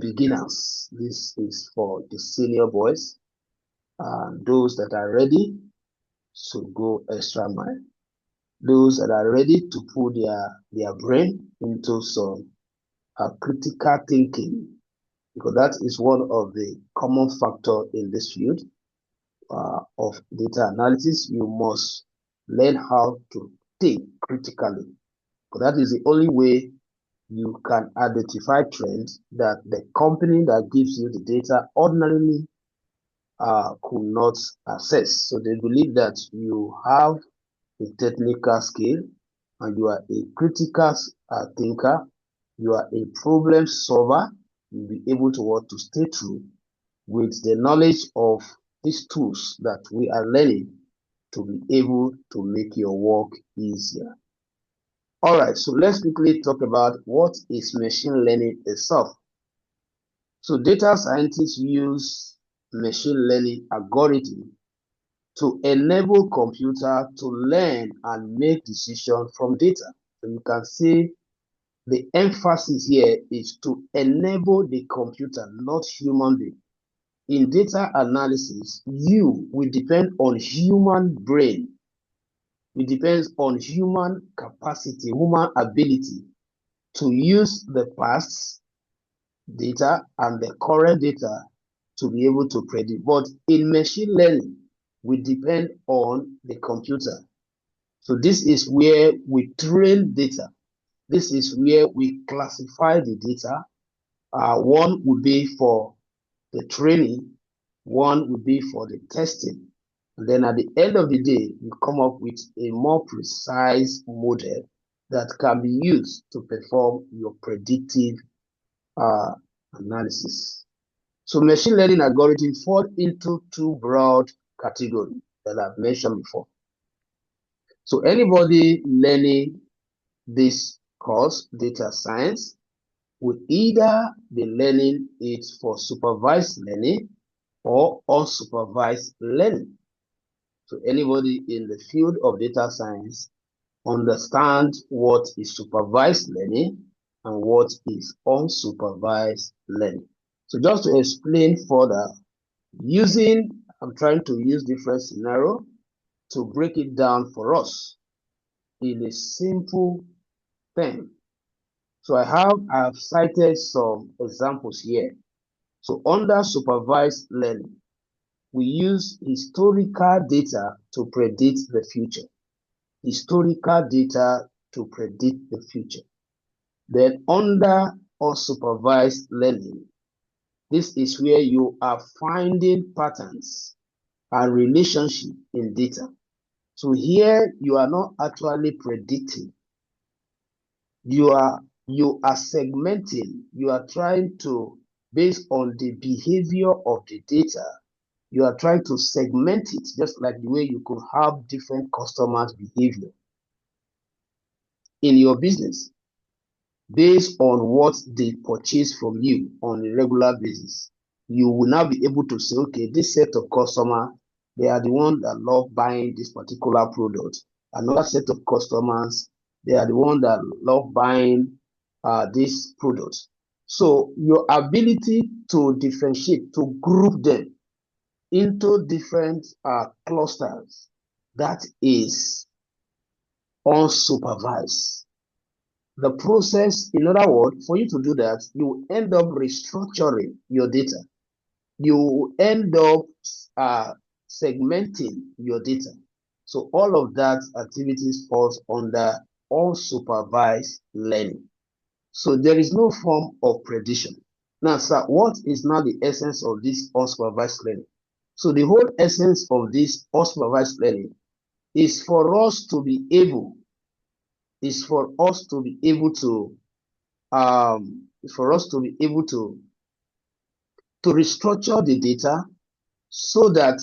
beginners. This is for the senior boys and those that are ready to go extra mile. Those that are ready to put their brain into some critical thinking, because that is one of the common factor in this field of data analysis. You must learn how to think critically, because that is the only way you can identify trends that the company that gives you the data ordinarily could not assess. So they believe that you have a technical skill and you are a critical thinker, you are a problem solver, you'll be able to work to stay true with the knowledge of these tools that we are learning to be able to make your work easier. All right, so let's quickly talk about what is machine learning itself. So data scientists use machine learning algorithm to enable computer to learn and make decisions from data. So you can see the emphasis here is to enable the computer, not human being. In data analysis, you will depend on human brain. It depends on human capacity, human ability to use the past data and the current data to be able to predict. But in machine learning, we depend on the computer. So this is where we train data. This is where we classify the data. One would be for the training, one would be for the testing. And then at the end of the day, we come up with a more precise model that can be used to perform your predictive analysis. So machine learning algorithms fall into two broad categories that I've mentioned before. So anybody learning this course, data science, will either be learning it for supervised learning or unsupervised learning. So anybody in the field of data science understands what is supervised learning and what is unsupervised learning. So just to explain further, I'm trying to use different scenario to break it down for us in a simple thing. So I've cited some examples here. So under supervised learning, we use historical data to predict the future. Historical data to predict the future. Then under unsupervised learning, this is where you are finding patterns and relationship in data. So here you are not actually predicting. You are segmenting. You are trying to, based on the behavior of the data, you are trying to segment it, just like the way you could have different customers' behavior in your business based on what they purchase from you on a regular basis. You will now be able to say, okay, this set of customers, they are the ones that love buying this particular product. Another set of customers, they are the ones that love buying this product. So your ability to differentiate, to group them into different clusters, that is unsupervised. The process, in other words, for you to do that, you end up restructuring your data. You end up segmenting your data. So all of that activities falls under unsupervised learning. So there is no form of prediction. Now, sir, what is now the essence of this unsupervised learning? So the whole essence of this unsupervised learning is for us to be able to restructure the data so that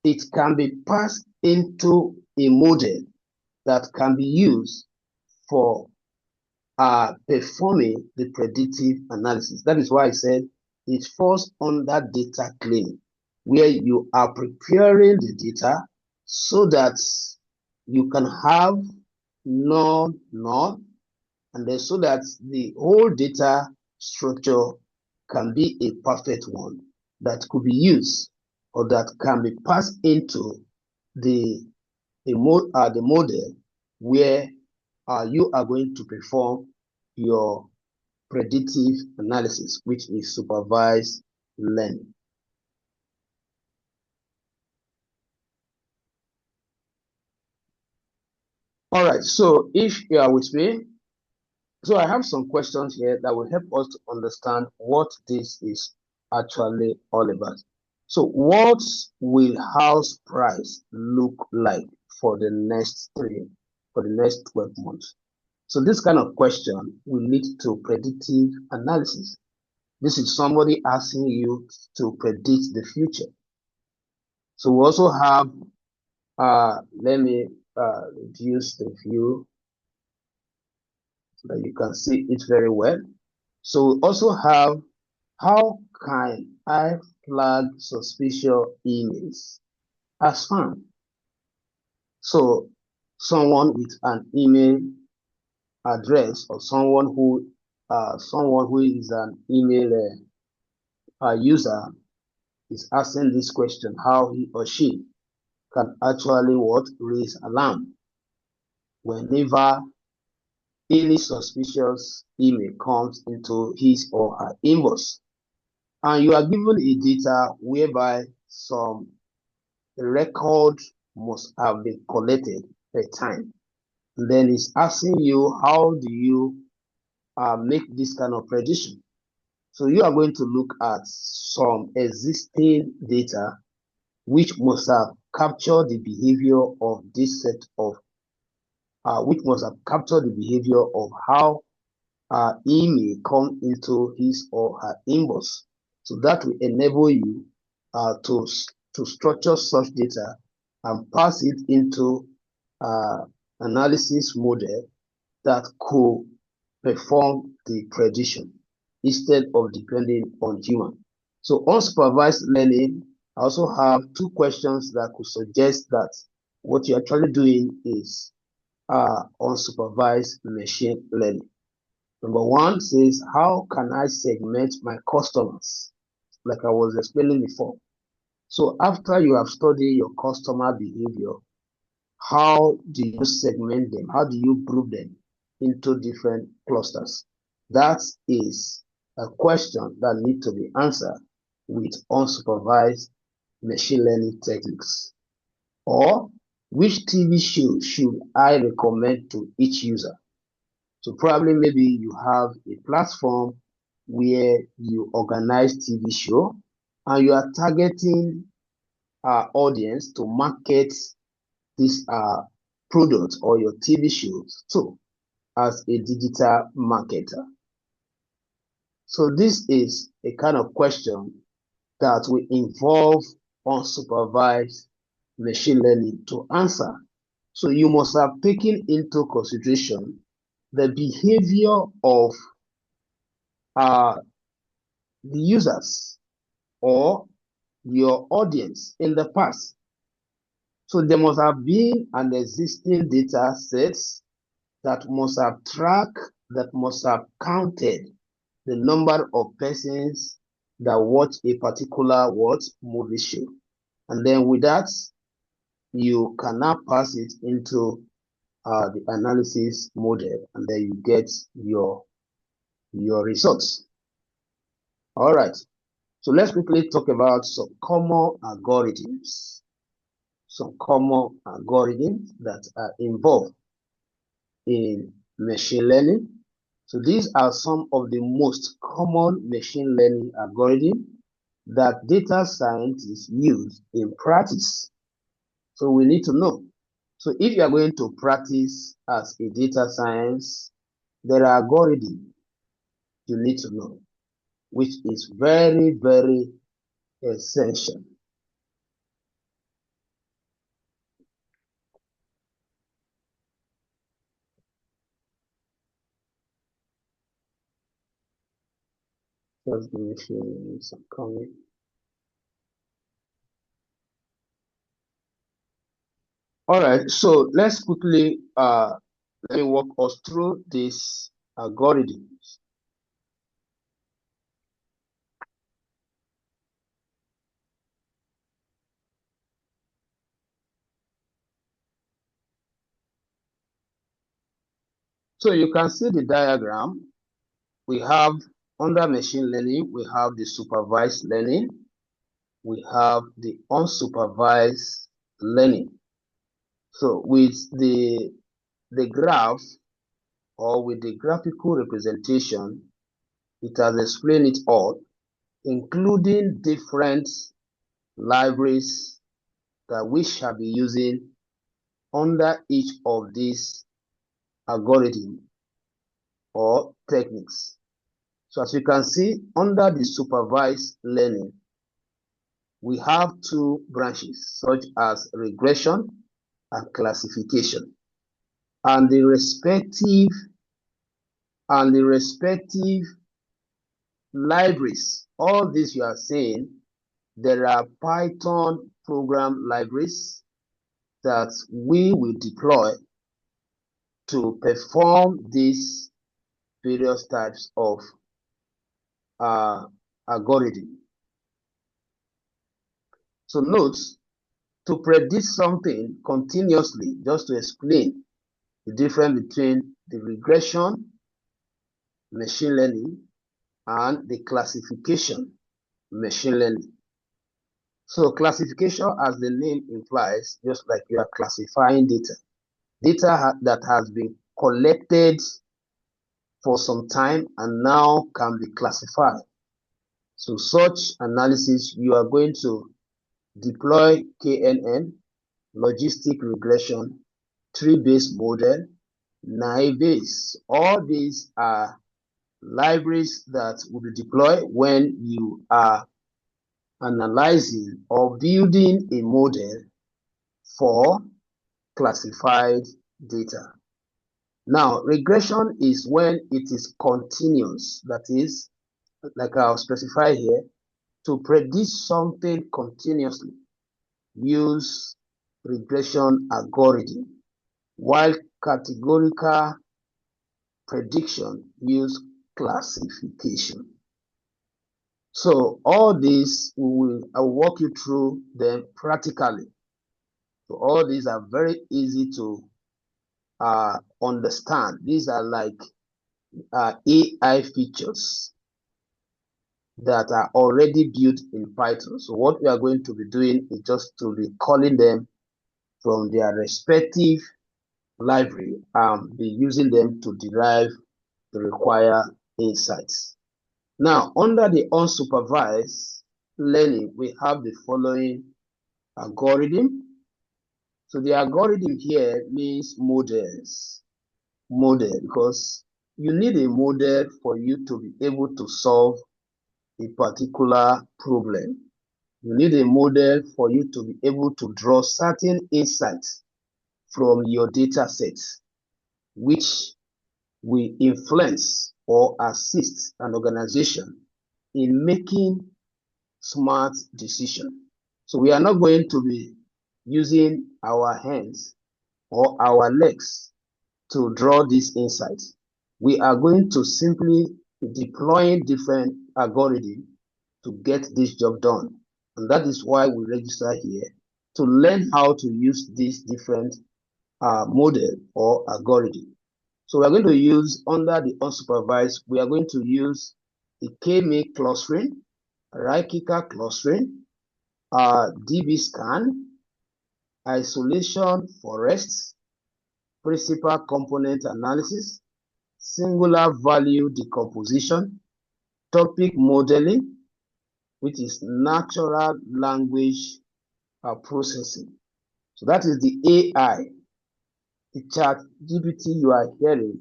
it can be passed into a model that can be used for performing the predictive analysis. That is why I said it falls under data cleaning, where you are preparing the data so that you can have none, and then so that the whole data structure can be a perfect one that could be used or that can be passed into the model where you are going to perform your predictive analysis, which is supervised learning. All right, so if you are with me, so I have some questions here that will help us to understand what this is actually all about. So what will house price look like for the next 12 months? So this kind of question will lead to predictive analysis. This is somebody asking you to predict the future. So we also have, let me reduce the view so that you can see it very well. So we also have, how can I flag suspicious emails as spam? So someone with an email address or someone who is an email user is asking this question, how he or she can actually raise alarm whenever any suspicious email comes into his or her inbox. And you are given a data whereby some record must have been collected per time. And then it's asking you, how do you make this kind of prediction? So you are going to look at some existing data which must have captured the behavior of this set of, which must have captured the behavior of how email come into his or her inbox. So that will enable you to structure such data and pass it into analysis model that could perform the prediction instead of depending on human. So unsupervised learning, I also have two questions that could suggest that what you're actually doing is unsupervised machine learning. Number one says, how can I segment my customers? Like I was explaining before. So after you have studied your customer behavior, how do you segment them? How do you group them into different clusters? That is a question that needs to be answered with unsupervised machine learning techniques. Or which TV show should I recommend to each user? So probably maybe you have a platform where you organize TV show and you are targeting our audience to market this product or your TV shows so as a digital marketer. So this is a kind of question that will involve unsupervised machine learning to answer. So you must have taken into consideration the behavior of the users or your audience in the past. So there must have been an existing data set that must have tracked, that must have counted the number of persons that watch a particular movie show. And then with that, you can now pass it into the analysis model, and then you get your results. All right. So let's quickly talk about some common algorithms. Some common algorithms that are involved in machine learning. So these are some of the most common machine learning algorithms that data scientists use in practice. So we need to know. So if you are going to practice as a data science, there are algorithms you need to know. which is very, very essential. Just give me a few minutes, I'm coming. All right, so let's quickly let me walk us through this algorithms. So you can see the diagram. We have under machine learning, we have the supervised learning, we have the unsupervised learning. So with the graph or with the graphical representation, it has explained it all, including different libraries that we shall be using under each of these algorithms or techniques. So as you can see, under the supervised learning, we have two branches such as regression and classification, and the respective libraries. All this you are saying, there are Python program libraries that we will deploy to perform these various types of algorithm. So note, to predict something continuously, just to explain the difference between the regression, machine learning, and the classification, machine learning. So classification, as the name implies, just like you are classifying data that has been collected for some time and now can be classified. So such analysis, you are going to deploy KNN, logistic regression, tree-based model, naive Bayes. All these are libraries that will be deployed when you are analyzing or building a model for classified data. Now, regression is when it is continuous. That is, like I'll specify here, to predict something continuously, use regression algorithm, while categorical prediction use classification. So all this I'll walk you through them practically. So all these are very easy to understand. These are like AI features that are already built in Python. So what we are going to be doing is just to be calling them from their respective library and be using them to derive the required insights. Now, under the unsupervised learning, we have the following algorithm. So the algorithm here means models. Model, because you need a model for you to be able to solve a particular problem. You need a model for you to be able to draw certain insights from your data sets, which will influence or assist an organization in making smart decisions. So we are not going to be using our hands or our legs to draw these insights. We are going to simply deploy different algorithms to get this job done. And that is why we register here, to learn how to use these different model or algorithm. So we're going to use, under the unsupervised, we are going to use the K-mean clustering, hierarchical clustering, DB scan, isolation forests, principal component analysis, singular value decomposition, topic modeling, which is natural language processing. So that is the AI. The chat GPT you are hearing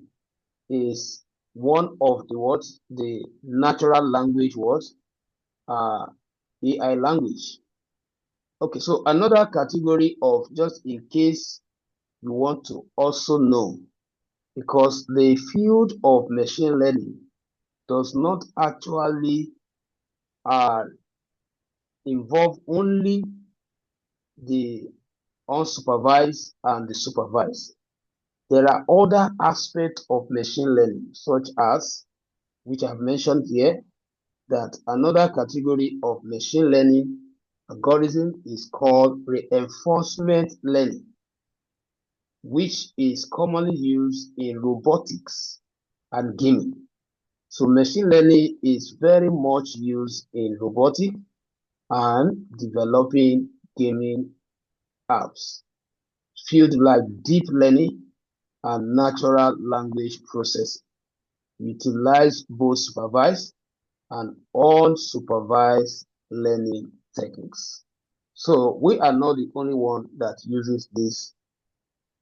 is one of the natural language was AI language. Okay, so another category of, just in case you want to also know, because the field of machine learning does not actually involve only the unsupervised and the supervised. There are other aspects of machine learning, such as, which I've mentioned here, that another category of machine learning algorithm is called reinforcement learning, which is commonly used in robotics and gaming. So machine learning is very much used in robotics and developing gaming apps. Fields like deep learning and natural language processing utilize both supervised and unsupervised learning techniques. So we are not the only one that uses this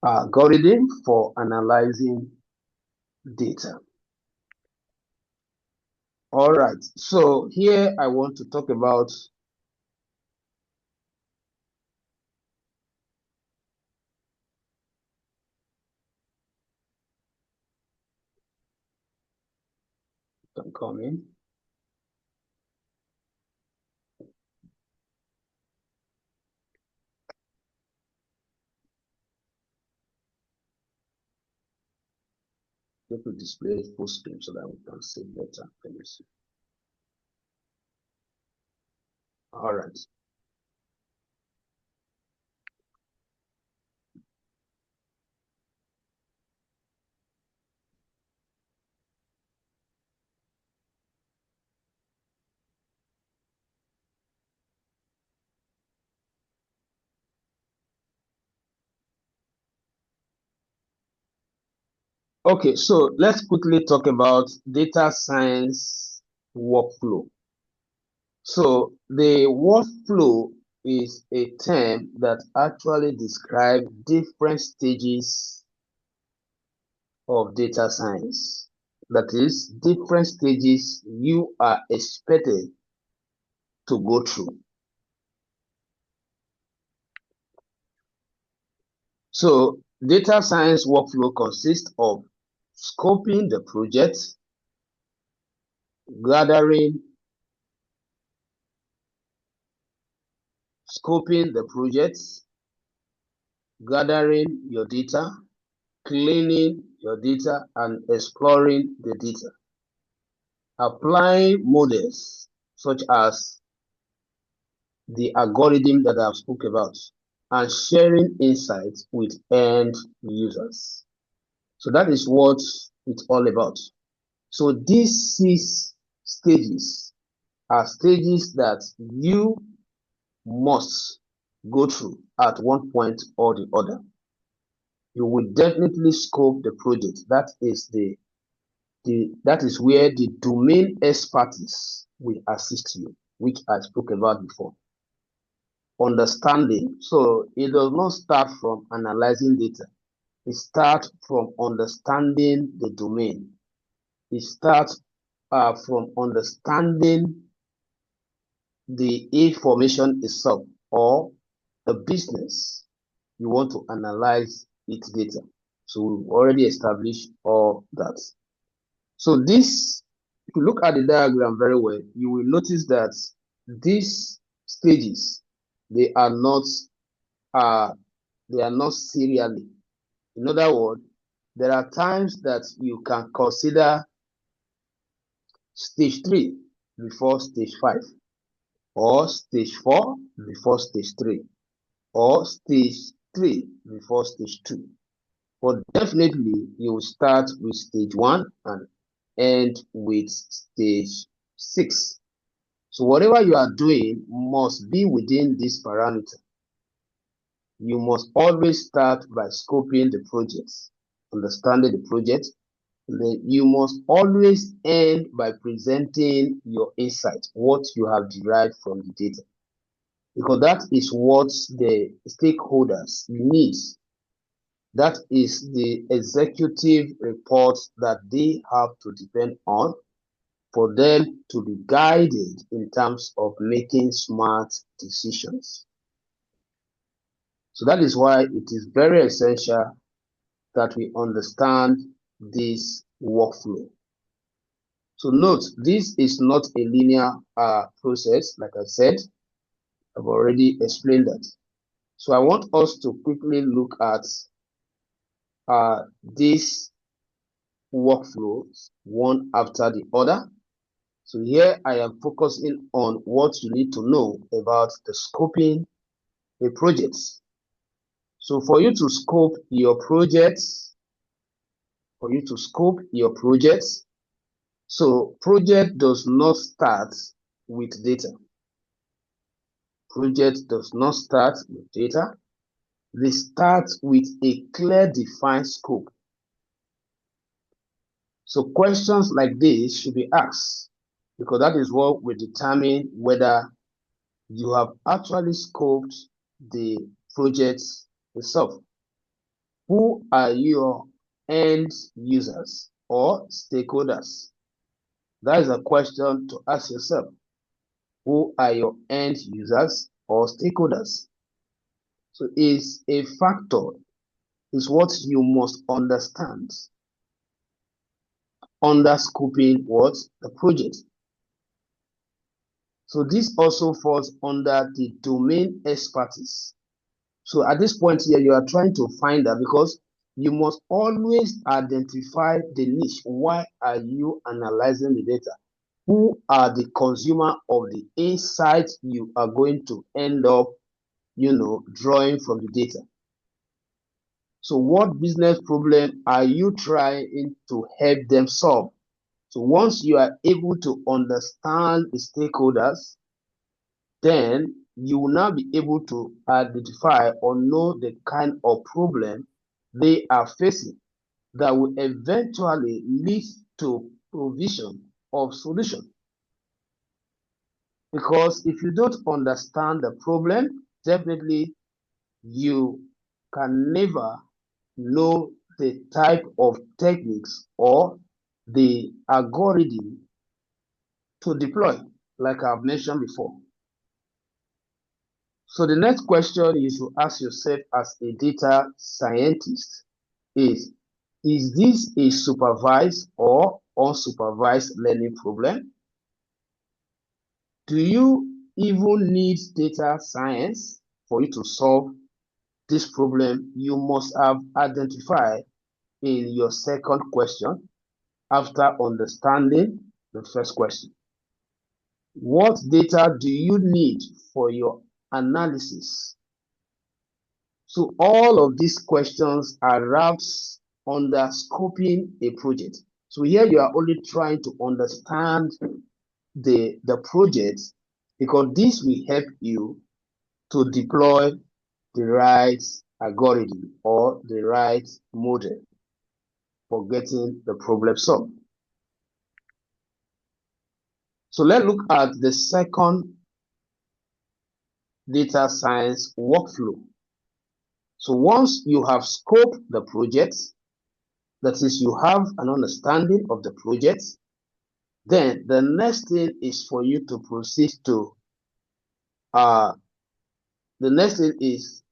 algorithm for analyzing data. All right, so here I want to talk about can come in. Let me display full screen so that we can see better. Let me see. All right. Okay, so let's quickly talk about data science workflow. So the workflow is a term that actually describes different stages of data science. That is, different stages you are expected to go through. So data science workflow consists of scoping the project, gathering, scoping the project, gathering your data, cleaning your data, and exploring the data. Applying models such as the algorithm that I've spoke about, and sharing insights with end users. So that is what it's all about. So these 6 stages are stages that you must go through at one point or the other. You will definitely scope the project. That is that is where the domain expertise will assist you, which I spoke about before. Understanding. So it does not start from analyzing data. It starts from understanding the domain. It starts from understanding the information itself, or the business you want to analyze its data. So we've already established all that. So this, if you look at the diagram very well, you will notice that these stages, they are not serially. In other words, there are times that you can consider stage 3 before stage 5, or stage 4 before stage 3, or stage 3 before stage 2. But definitely you will start with stage 1 and end with stage 6. So whatever you are doing must be within this parameter. You must always start by scoping the project, understanding the project. Then you must always end by presenting your insight, what you have derived from the data, because that is what the stakeholders need. That is the executive report that they have to depend on for them to be guided in terms of making smart decisions. So that is why it is very essential that we understand this workflow. So note, this is not a linear process, like I said. I've already explained that. So I want us to quickly look at these workflows one after the other. So here I am focusing on what you need to know about the scoping a project. So for you to scope your projects, so project does not start with data. Project does not start with data. They start with a clear defined scope. So questions like this should be asked because that is what will determine whether you have actually scoped the project itself. Who are your end users or stakeholders? That is a question to ask yourself. Who are your end users or stakeholders? So is a factor is what you must understand under scoping what the project. So this also falls under the domain expertise. So at this point here, you are trying to find that because you must always identify the niche. Why are you analyzing the data? Who are the consumer of the insights you are going to end up, drawing from the data? So what business problem are you trying to help them solve? So once you are able to understand the stakeholders, then you will now be able to identify or know the kind of problem they are facing that will eventually lead to provision of solution. Because if you don't understand the problem, definitely you can never know the type of techniques or the algorithm to deploy, like I've mentioned before. So the next question you should ask yourself as a data scientist is this a supervised or unsupervised learning problem? Do you even need data science for you to solve this problem you must have identified in your second question after understanding the first question? What data do you need for your analysis? So all of these questions are wrapped under scoping a project. So here you are only trying to understand the project because this will help you to deploy the right algorithm or the right model for getting the problem solved. So let's look at the second data science workflow. So once you have scoped the project, that is, you have an understanding of the project, then the next thing is for you to proceed to, the next thing is,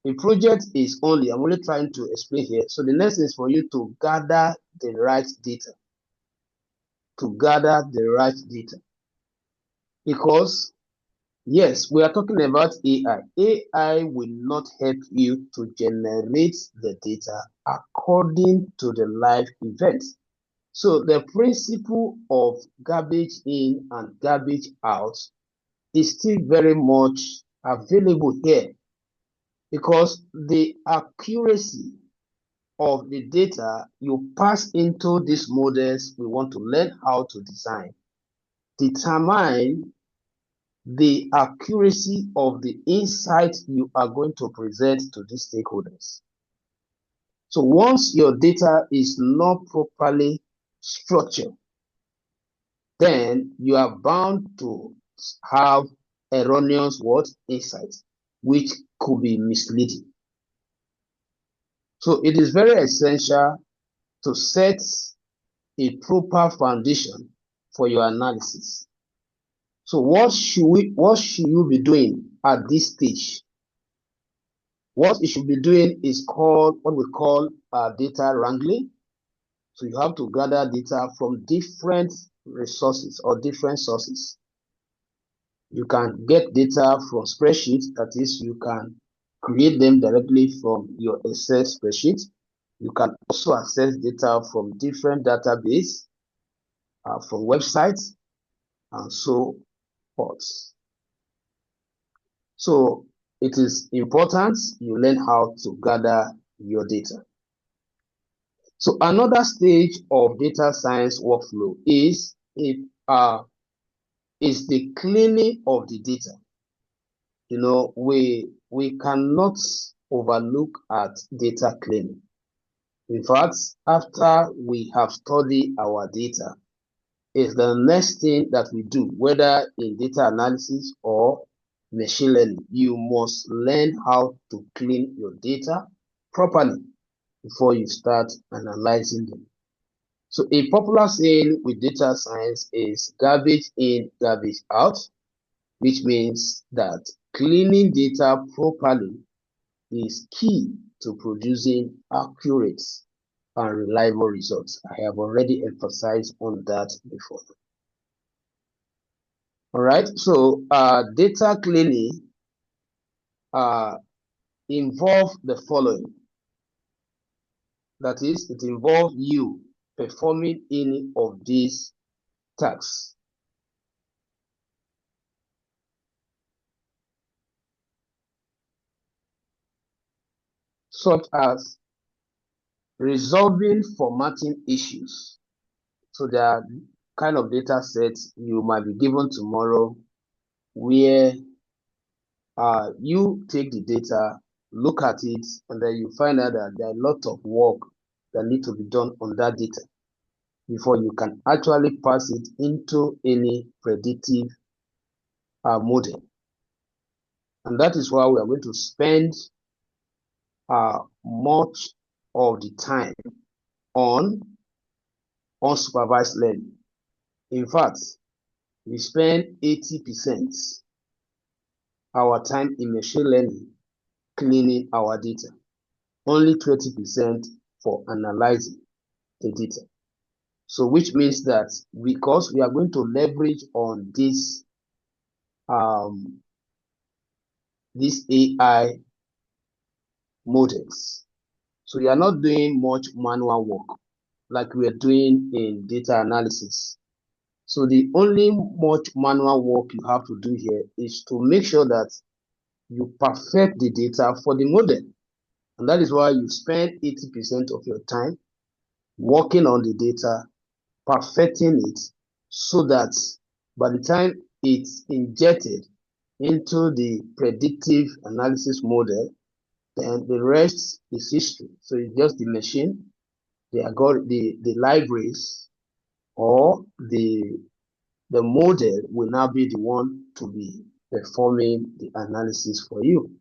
the project is only, I'm only trying to explain here. So the next thing is for you to gather the right data. Because, yes, we are talking about AI. AI will not help you to generate the data according to the live event. So the principle of garbage in and garbage out is still very much available here because the accuracy of the data you pass into these models we want to learn how to design determine the accuracy of the insight you are going to present to the stakeholders. So once your data is not properly structured, then you are bound to have erroneous insights, which could be misleading. So it is very essential to set a proper foundation for your analysis. So what should you be doing at this stage? What you should be doing is called what we call data wrangling. So you have to gather data from different resources or different sources. You can get data from spreadsheets, that is, you can create them directly from your Excel spreadsheet. You can also access data from different databases, from websites, and so forth. So it is important you learn how to gather your data. So another stage of data science workflow is the cleaning of the data. We cannot overlook at data cleaning. In fact, after we have studied our data, it's the next thing that we do, whether in data analysis or machine learning. You must learn how to clean your data properly before you start analyzing them. So a popular saying with data science is garbage in, garbage out, which means that cleaning data properly is key to producing accurate and reliable results. I have already emphasized on that before. All right, so data cleaning involve the following. That is, it involves you performing any of these tasks. Such as resolving formatting issues. So there are kind of data sets you might be given tomorrow where you take the data, look at it, and then you find out that there are a lot of work that need to be done on that data before you can actually pass it into any predictive model. And that is why we are going to spend much of the time on unsupervised learning. In fact, we spend 80% our time in machine learning cleaning our data, only 20% for analyzing the data. So which means that because we are going to leverage on this AI models, so you are not doing much manual work like we are doing in data analysis. So the only much manual work you have to do here is to make sure that you perfect the data for the model. And that is why you spend 80% of your time working on the data, perfecting it, so that by the time it's injected into the predictive analysis model, then the rest is history. So it's just the machine, the libraries, or the model will now be the one to be performing the analysis for you.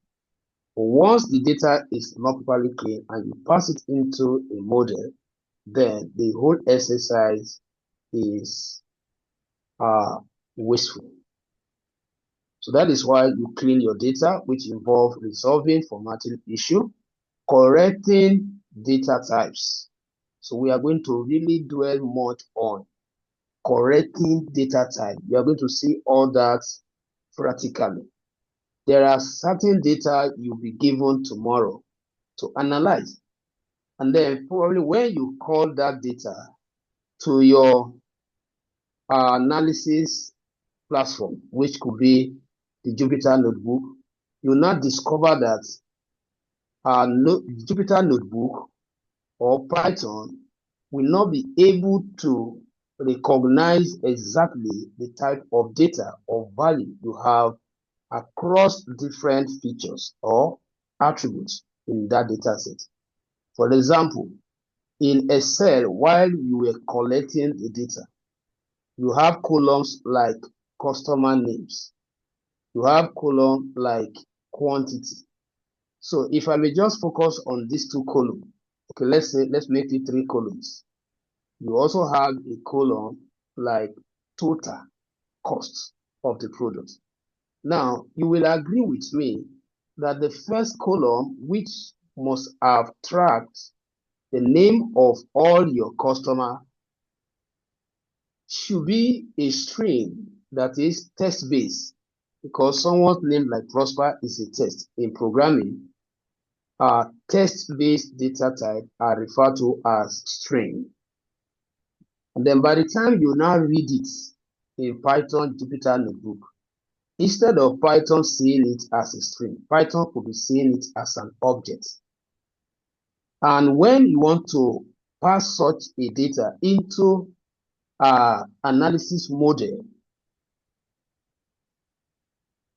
But once the data is not properly clean and you pass it into a model, then the whole exercise is wasteful. So that is why you clean your data, which involves resolving formatting issue, correcting data types. So we are going to really dwell much on correcting data type. You are going to see all that practically. There are certain data you'll be given tomorrow to analyze. And then probably when you call that data to your analysis platform, which could be the Jupyter Notebook, you'll now discover that Jupyter Notebook or Python will not be able to recognize exactly the type of data or value you have across different features or attributes in that data set. For example, in Excel, while you were collecting the data, you have columns like customer names, you have columns like quantity, So if I may just focus on these two columns, okay, let's make it three columns. You also have a column like total cost of the product. Now, you will agree with me that the first column, which must have tracked the name of all your customers, should be a string that is text-based, because someone's name like Prosper is a text. In programming, text-based data type are referred to as string. And then by the time you now read it in Python Jupyter Notebook, instead of Python seeing it as a string, Python could be seeing it as an object. And when you want to pass such a data into analysis model,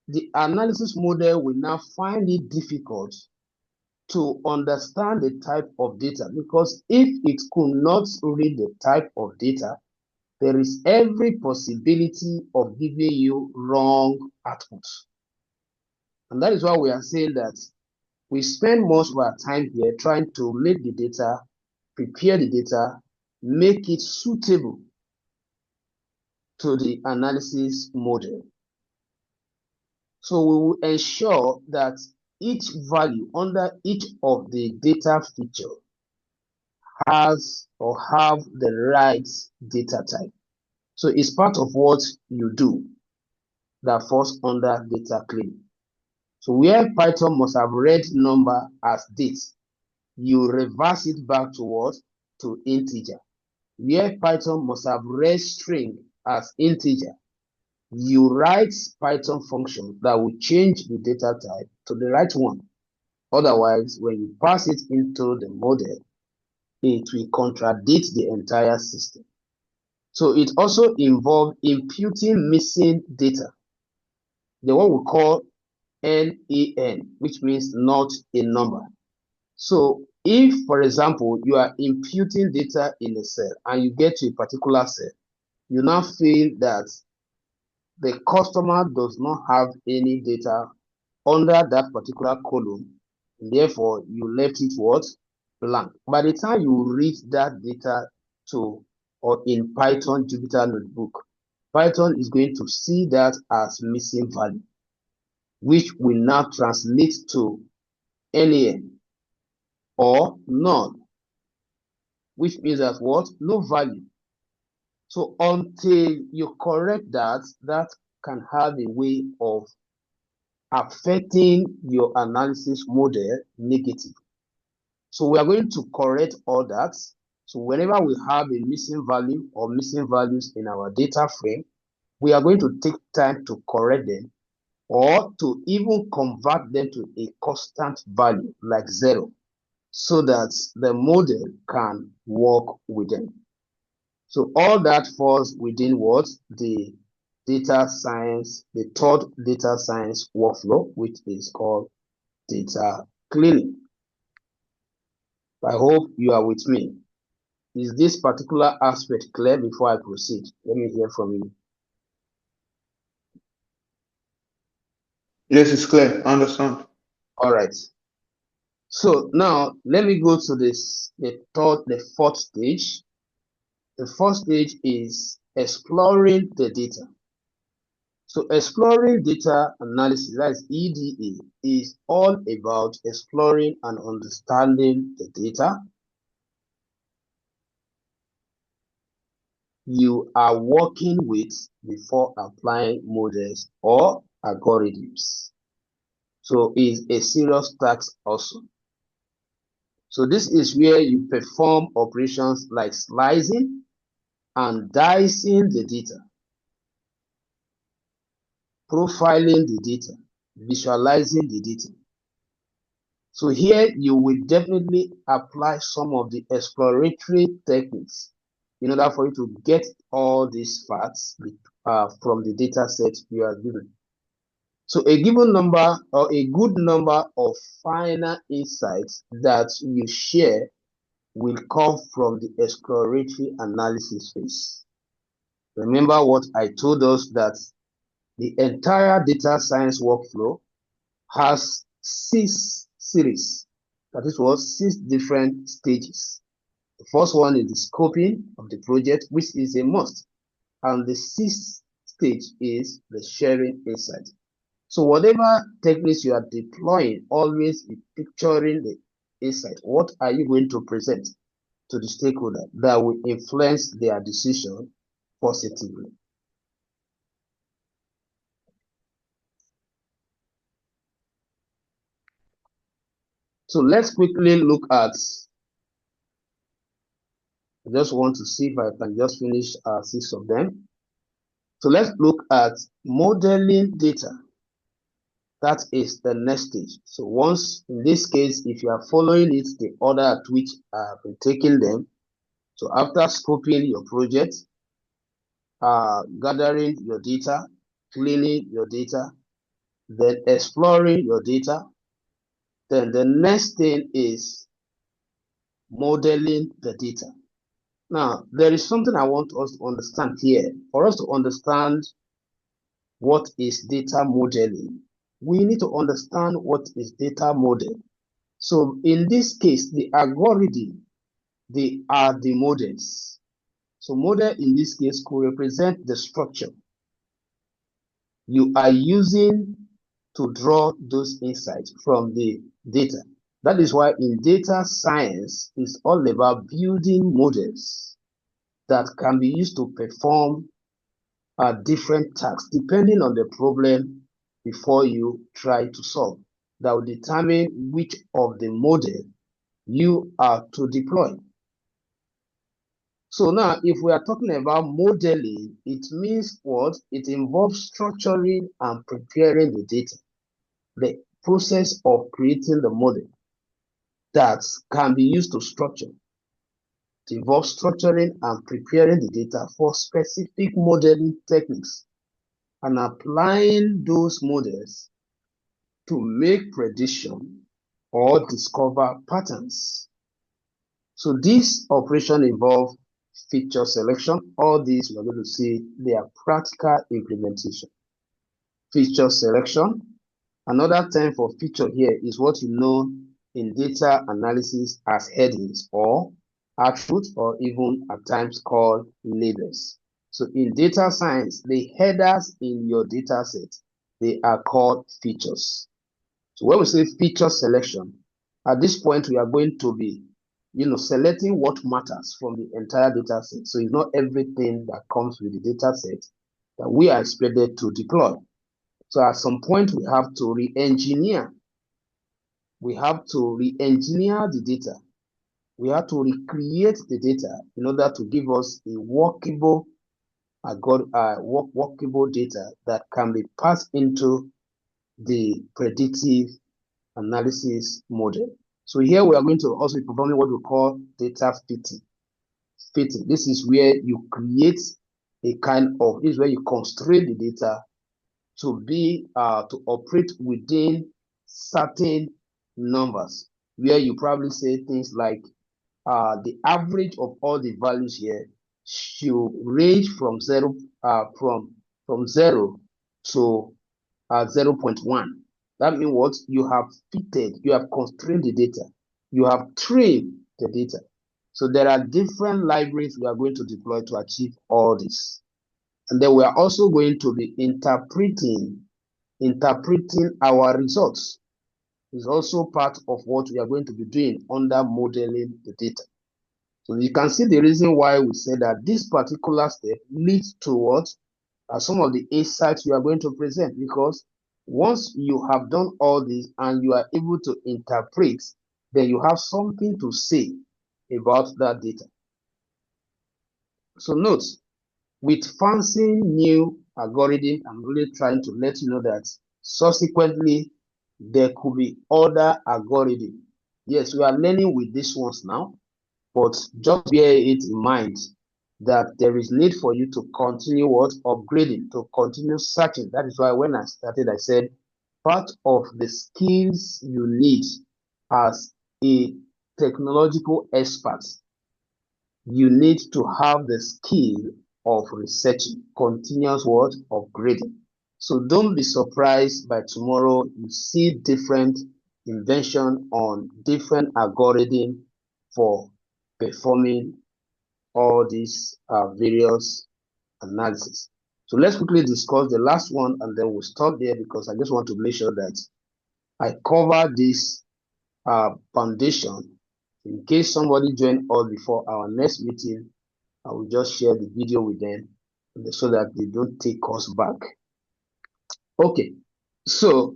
the analysis model will now find it difficult to understand the type of data, because if it could not read the type of data, there is every possibility of giving you wrong output. And that is why we are saying that we spend most of our time here trying to make the data, prepare the data, make it suitable to the analysis model. So we will ensure that each value under each of the data feature has or have the right data type. So it's part of what you do that falls under data cleaning. So where Python must have read number as date, you reverse it back to what? To integer. Where Python must have read string as integer, you write Python function that will change the data type to the right one. Otherwise, when you pass it into the model, it will contradict the entire system. So it also involves imputing missing data, the one we call NaN, which means not a number. So if, for example, you are imputing data in a cell and you get to a particular cell, you now feel that the customer does not have any data under that particular column, therefore you left it what? Blank. By the time you read that data to or in Python Jupyter Notebook, Python is going to see that as missing value, which will now translate to NaN or none, which means that what? No value. So until you correct that, that can have a way of affecting your analysis model negatively. So we are going to correct all that. So whenever we have a missing value or missing values in our data frame, we are going to take time to correct them or to even convert them to a constant value like 0, so that the model can work with them. So all that falls within what? The data science, the third data science workflow, which is called data cleaning. I hope you are with me. Is this particular aspect clear before I proceed? Let me hear from you. Yes, it's clear. I understand. All right. So now let me go to the fourth stage. The fourth stage is exploring the data. So exploring data analysis, that's EDA, is all about exploring and understanding the data you are working with before applying models or algorithms. So it's a serious task also. So this is where you perform operations like slicing and dicing the data, profiling the data, visualizing the data. So here you will definitely apply some of the exploratory techniques in order for you to get all these facts from the data set you are given. So a given number or a good number of final insights that you share will come from the exploratory analysis phase. Remember what I told us, that the entire data science workflow has six series. That is what 6 different stages. The first one is the scoping of the project, which is a must. And the 6th stage is the sharing insight. So whatever techniques you are deploying, always be picturing the insight. What are you going to present to the stakeholder that will influence their decision positively? So let's quickly look at, I just want to see if I can just finish 6 of them. So let's look at modeling data. That is the next stage. So once, in this case, if you are following it, the order at which I have been taking them. So after scoping your project, gathering your data, cleaning your data, then exploring your data, then the next thing is modeling the data. Now, there is something I want us to understand here. For us to understand what is data modeling, we need to understand what is data model. So in this case, the algorithm, they are the models. So model in this case could represent the structure you are using to draw those insights from the data. That is why in data science, it's all about building models that can be used to perform different tasks depending on the problem before you try to solve. That will determine which of the model you are to deploy. So now, if we are talking about modeling, it means what? It involves structuring and preparing the data. The process of creating the model that can be used to structure. It involves structuring and preparing the data for specific modeling techniques and applying those models to make prediction or discover patterns. So this operation involves feature selection. All these we're going to see their practical implementation. Feature selection. Another term for feature here is what you know in data analysis as headings or attributes, or even at times called labels. So in data science, the headers in your data set, they are called features. So when we say feature selection, at this point we are going to be selecting what matters from the entire data set. So it's not everything that comes with the data set that we are expected to deploy. So at some point we have to re-engineer. We have to re-engineer the data. We have to recreate the data in order to give us a workable data that can be passed into the predictive analysis model. So here we are going to also be performing what we call data fitting. Fitting. This is where you create this is where you constrain the data to be to operate within certain numbers, where you probably say things like the average of all the values here should range from zero from 0 to 0.1. That means what? You have fitted, you have constrained the data, you have trained the data. So there are different libraries we are going to deploy to achieve all this. And then we are also going to be interpreting our results. Is also part of what we are going to be doing under modeling the data. So you can see the reason why we say that this particular step leads towards some of the insights we are going to present, because once you have done all this and you are able to interpret, then you have something to say about that data. So note, with fancy new algorithm, I'm really trying to let you know that subsequently there could be other algorithm. Yes, we are learning with these ones now, but just bear it in mind that there is need for you to continue upgrading, to continue searching. That is why when I started, I said part of the skills you need as a technological expert, you need to have the skill of researching, continuous upgrading. So don't be surprised by tomorrow you see different invention on different algorithms for performing all these various analysis. So let's quickly discuss the last one and then we'll stop there because I just want to make sure that I cover this foundation. In case somebody joined us before our next meeting, I will just share the video with them so that they don't take us back. Okay, so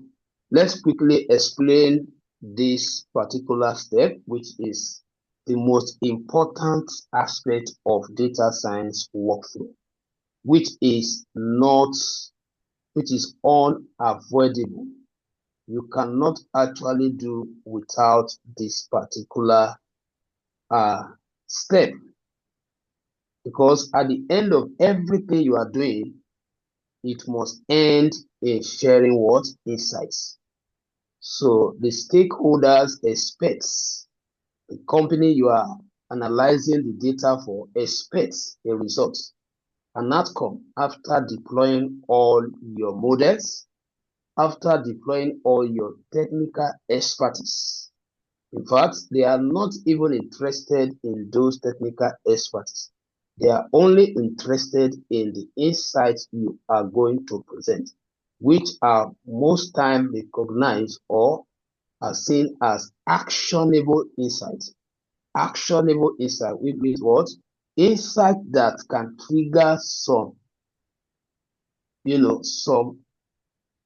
let's quickly explain this particular step, which is the most important aspect of data science workflow, which is unavoidable. You cannot actually do without this particular step, because at the end of everything you are doing, it must end in sharing what? Insights. So the stakeholders expect, the company you are analyzing the data for expects a result, an outcome after deploying all your models, after deploying all your technical expertise. In fact, they are not even interested in those technical expertise. They are only interested in the insights you are going to present, which are most times recognized or are seen as actionable insights. Actionable insight, which means what? Insight that can trigger some,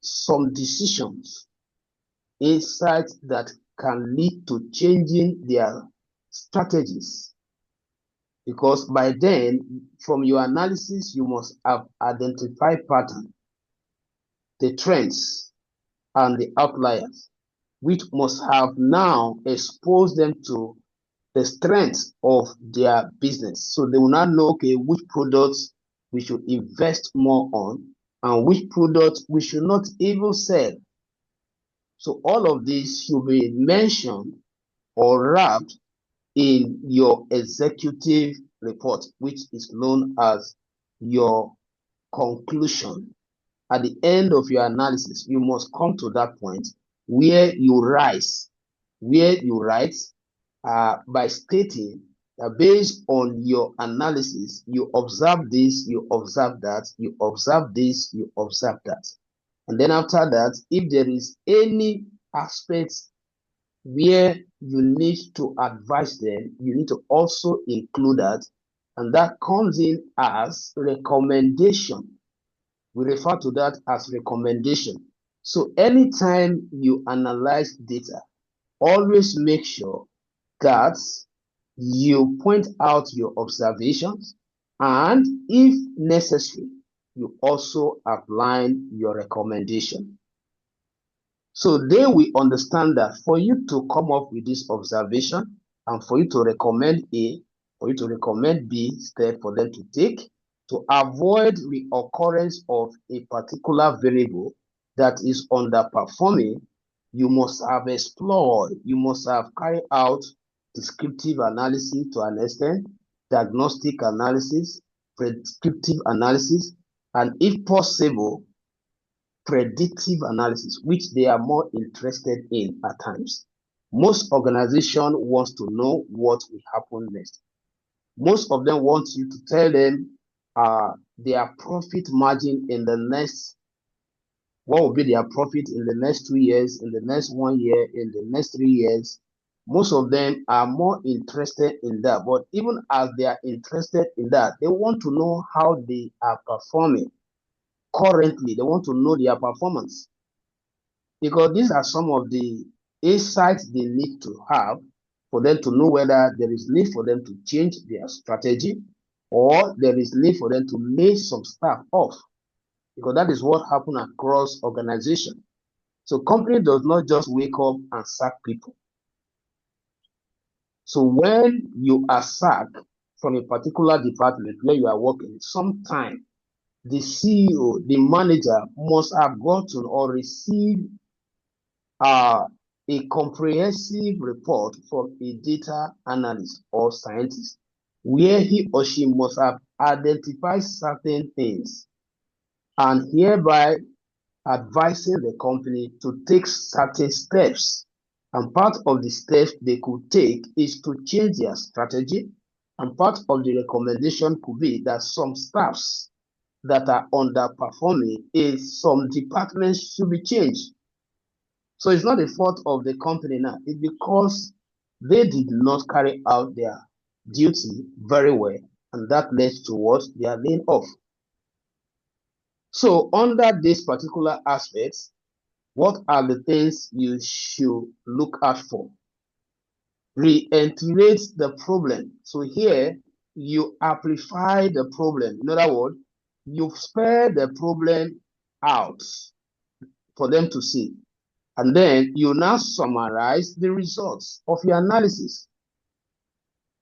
some decisions. Insights that can lead to changing their strategies. Because by then, from your analysis, you must have identified patterns, the trends, and the outliers, which must have now exposed them to the strength of their business. So they will now know, okay, which products we should invest more on and which products we should not even sell. So all of this should be mentioned or wrapped in your executive report, which is known as your conclusion. At the end of your analysis, you must come to that point where you write by stating that based on your analysis, you observe this, you observe that, you observe this, you observe that. And then after that, if there is any aspect where you need to advise them, you need to also include that. And that comes in as recommendation. We refer to that as recommendation. So anytime you analyze data, always make sure that you point out your observations and if necessary, you also outline your recommendation. So they will understand that for you to come up with this observation and for you to recommend A, for you to recommend B step for them to take to avoid reoccurrence of a particular variable that is underperforming, you must have explored, you must have carried out descriptive analysis to an extent, diagnostic analysis, prescriptive analysis, and if possible, predictive analysis, which they are more interested in at times. Most organizations want to know what will happen next. Most of them want you to tell them their profit margin in the next, what will be their profit in the next 2 years, in the next 1 year, in the next 3 years. Most of them are more interested in that. But even as they are interested in that, they want to know how they are performing currently. They want to know their performance, because these are some of the insights they need to have for them to know whether there is need for them to change their strategy or there is need for them to lay some staff off, because that is what happens across organization. So company does not just wake up and sack people. So when you are sacked from a particular department where you are working, sometime the CEO, the manager must have gotten or received a comprehensive report from a data analyst or scientist where he or she must have identified certain things and hereby advising the company to take certain steps And part of the steps they could take is to change their strategy. And part of the recommendation could be that some staffs that are underperforming is some departments should be changed. So it's not the fault of the company now. It's because they did not carry out their duty very well. And that led to what they are laying off. So under this particular aspect, what are the things you should look out for? Reiterate the problem. So here you amplify the problem. In other words, you spell the problem out for them to see. And then you now summarize the results of your analysis.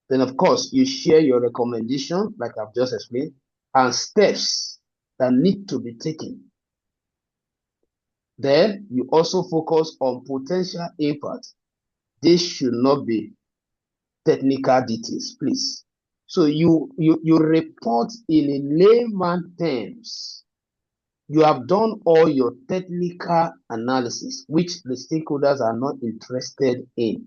Then, of course, you share your recommendation, like I've just explained, and steps that need to be taken. Then you also focus on potential impact. This should not be technical details, please. So you report in a layman terms. You have done all your technical analysis, which the stakeholders are not interested in.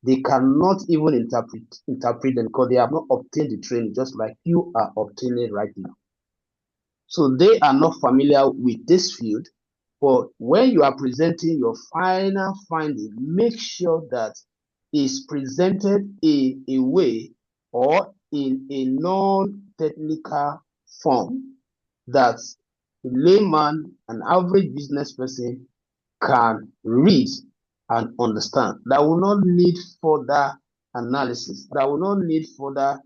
They cannot even interpret them because they have not obtained the training, just like you are obtaining right now. So they are not familiar with this field. But when you are presenting your final finding, make sure that it's presented in a way or in a non-technical form that a layman, an average business person can read and understand. That will not need further analysis. That will not need further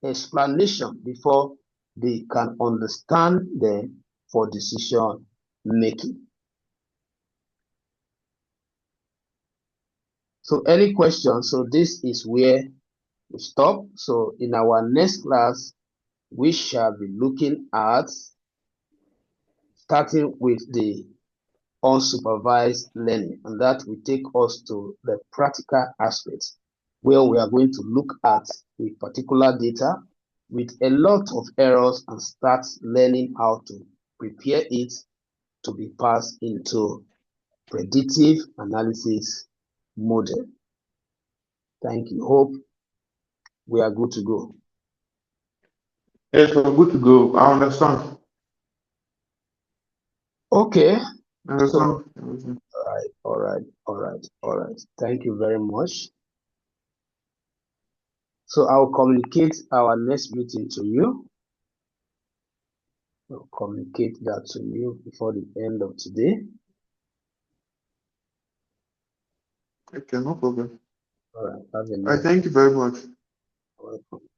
explanation before they can understand them for decision making. So any questions? So this is where we stop. So in our next class, we shall be looking at starting with the unsupervised learning, and that will take us to the practical aspects where we are going to look at a particular data with a lot of errors and start learning how to prepare it to be passed into predictive analysis model. Thank you. Hope we are good to go. Yes, we're good to go. I understand. Okay. I So, understand everything. all right. Thank you very much. So I'll communicate our next meeting to you. I'll communicate that to you before the end of today. Okay, no problem. All right. Have a I nice thank you very much. day. Welcome.